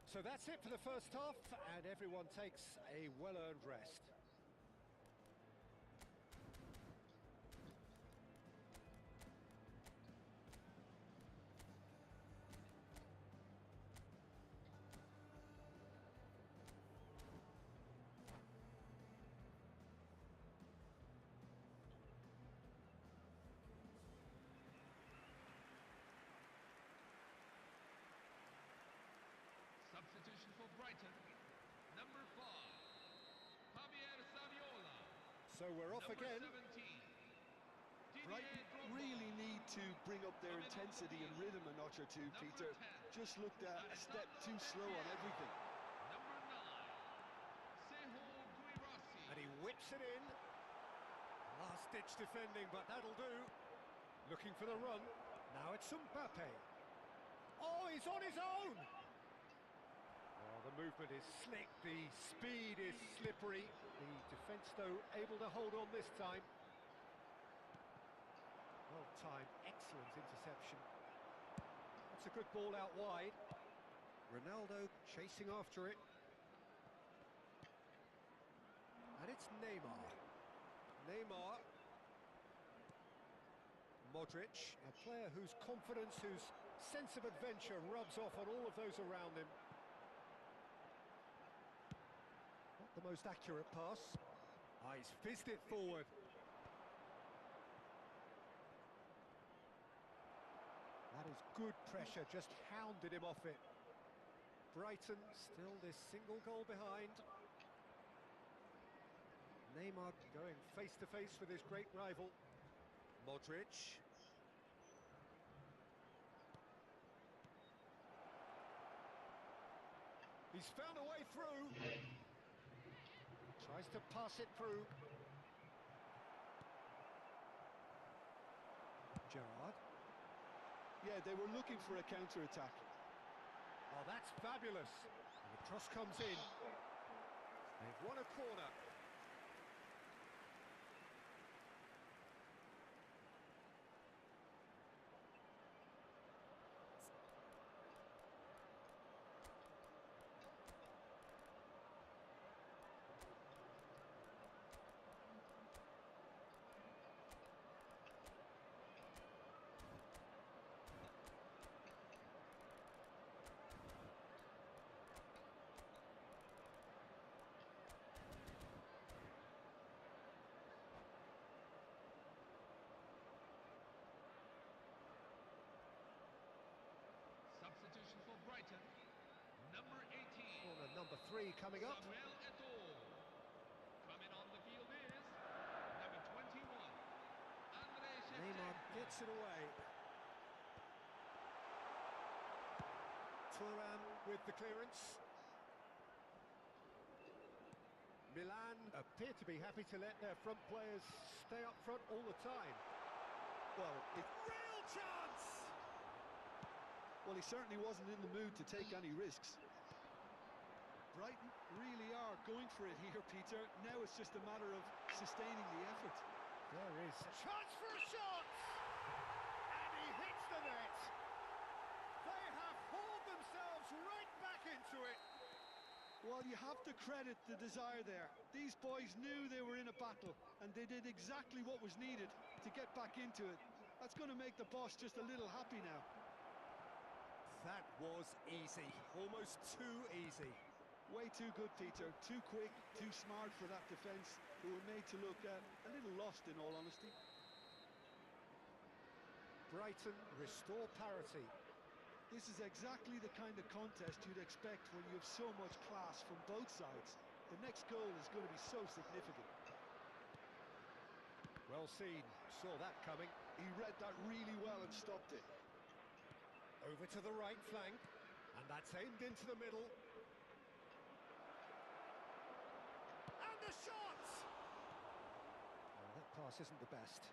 Speaker 1: So that's it for the first half, and everyone takes a well-earned rest.
Speaker 3: Substitution for Brighton. Number 5, Javier Saviola.
Speaker 1: So we're off
Speaker 3: Number
Speaker 1: again.
Speaker 3: 17, Didier
Speaker 2: Brighton
Speaker 3: Drogba.
Speaker 2: really need to bring up their intensity and rhythm a notch or two,
Speaker 3: Number
Speaker 2: Peter.
Speaker 3: 10.
Speaker 2: Just looked a step too slow on everything.
Speaker 3: Number 9, Seho Guirassy.
Speaker 1: And he whips it in. Last-ditch defending, but that'll do. Looking for the run. Now it's Mbappe. Oh, he's on his own! Oh, the movement is slick, the speed is slippery. The defence, though, able to hold on this time. Well timed, excellent interception. That's a good ball out wide. Ronaldo chasing after it. And it's Neymar. Neymar. Modric, a player whose confidence, whose sense of adventure rubs off on all of those around him. Not the most accurate pass. Ah, he's fizzed it forward. That is good pressure, just hounded him off it. Brighton still this single goal behind. Neymar going face to face with his great rival. Modric. He's found a way through. Tries to pass it through.
Speaker 2: Yeah, they were looking for a counter-attack.
Speaker 1: Oh, that's fabulous. And the cross comes in. They've won a corner.
Speaker 3: Substitution for Brighton. Number 18.
Speaker 1: Corner number 3 coming up.
Speaker 3: Samuel Eto'o. Coming on the field is number 21. Andre
Speaker 1: Neymar
Speaker 3: Shevchenko.
Speaker 1: gets it away. Thuram with the clearance. Milan appear to be happy to let their front players stay up front all the time.
Speaker 2: Well,
Speaker 1: Real chance!
Speaker 2: well, he certainly wasn't in the mood to take any risks. Brighton really are going for it here, Peter. Now it's just a matter of sustaining the effort.
Speaker 1: There is a chance for a shot! And he hits the net! They have hauled themselves right back into it!
Speaker 2: Well, you have to credit the desire there. These boys knew they were in a battle, and they did exactly what was needed to get back into it. That's going to make the boss just a little happy now.
Speaker 1: That was easy, almost too easy.
Speaker 2: Way too good, Peter. Too quick, too smart for that defence, who were made to look a little lost, in all honesty.
Speaker 1: Brighton restore parity.
Speaker 2: This is exactly the kind of contest you'd expect when you have so much class from both sides. The next goal is going to be so significant.
Speaker 1: Well seen, saw that coming.
Speaker 2: He read that really well and stopped it.
Speaker 1: Over to the right flank, and that's aimed into the middle. And the shot! Oh, that pass isn't the best.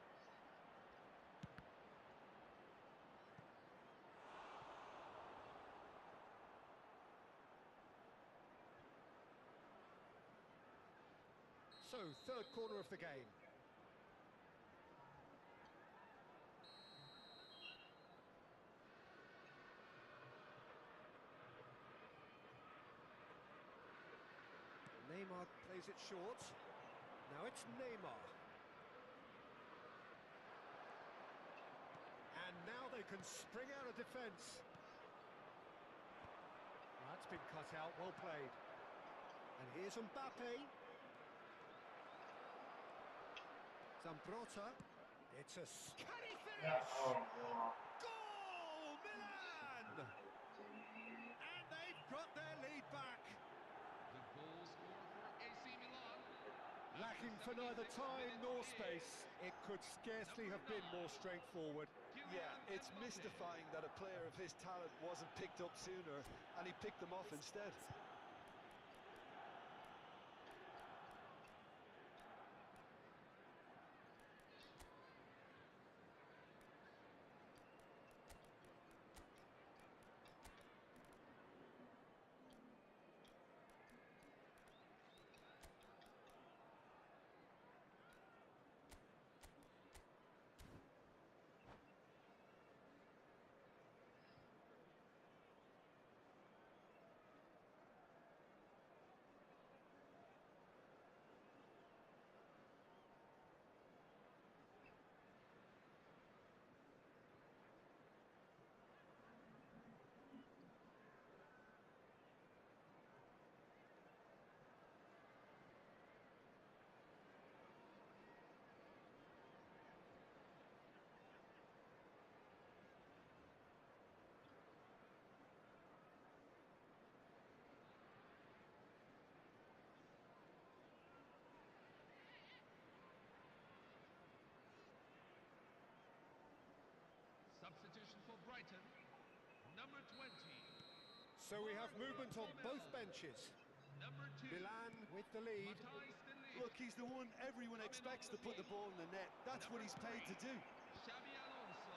Speaker 1: So, third corner of the game. Neymar plays it short. Now it's Neymar. And now they can spring out of defence. That's been cut out, well played. And here's Mbappe. Zambrotta. It's a... Can he finish? Goal! Milan! And they've got their lead back.
Speaker 3: The goal scorer for AC Milan.
Speaker 1: Lacking for neither time nor space. It could scarcely have been more straightforward.
Speaker 2: Yeah, it's mystifying that a player of his talent wasn't picked up sooner, and he picked them off instead.
Speaker 3: Substitution for Brighton. Number 20.
Speaker 1: So we have movement on both benches.
Speaker 3: Number 2.
Speaker 1: Milan with the lead.
Speaker 3: Matthijs de Ligt.
Speaker 2: Look, he's the one everyone expects to put the ball in the net. That's what he's paid to do.
Speaker 3: Xabi Alonso.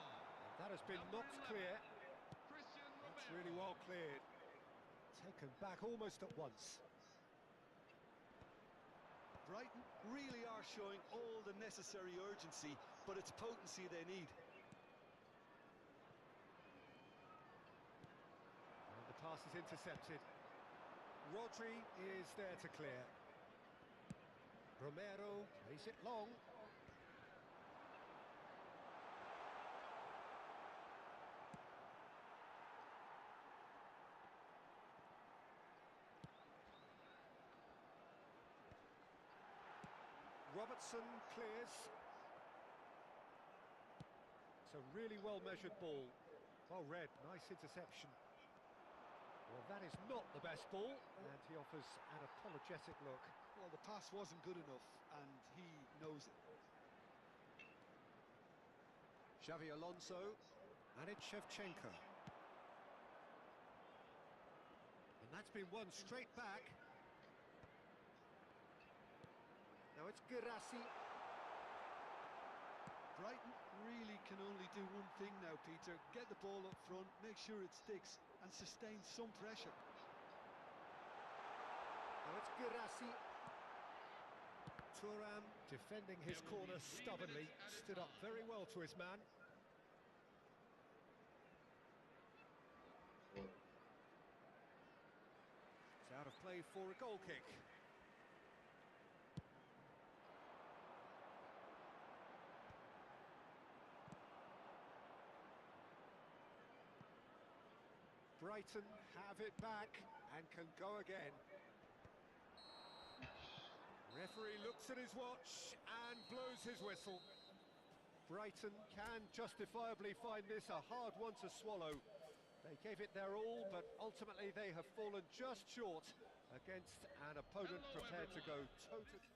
Speaker 1: That That has been knocked clear.
Speaker 3: Christian
Speaker 1: That's
Speaker 3: Romero.
Speaker 1: really well cleared. Taken back almost at once.
Speaker 2: Brighton really are showing all the necessary urgency, but it's potency they need.
Speaker 1: And the pass is intercepted. Rodri is there to clear. Romero plays it long. Robertson clears. It's a really well-measured ball. Well read, nice interception. Well, that is not the best ball, and he offers an apologetic look.
Speaker 2: Well, the pass wasn't good enough, and he knows it.
Speaker 1: Xavi Alonso, and it's Shevchenko. And that's been won straight back. Now it's Girassi.
Speaker 2: Brighton really can only do one thing now, Peter. Get the ball up front, make sure it sticks, and sustain some pressure.
Speaker 1: Now it's Girassi. Thuram defending his corner stubbornly, stood up very well to his man. It's out of play for a goal kick. Brighton have it back and can go again. Referee looks at his watch and blows his whistle. Brighton can justifiably find this a hard one to swallow. They gave it their all, but ultimately they have fallen just short against an opponent prepared to go toe-to-toe.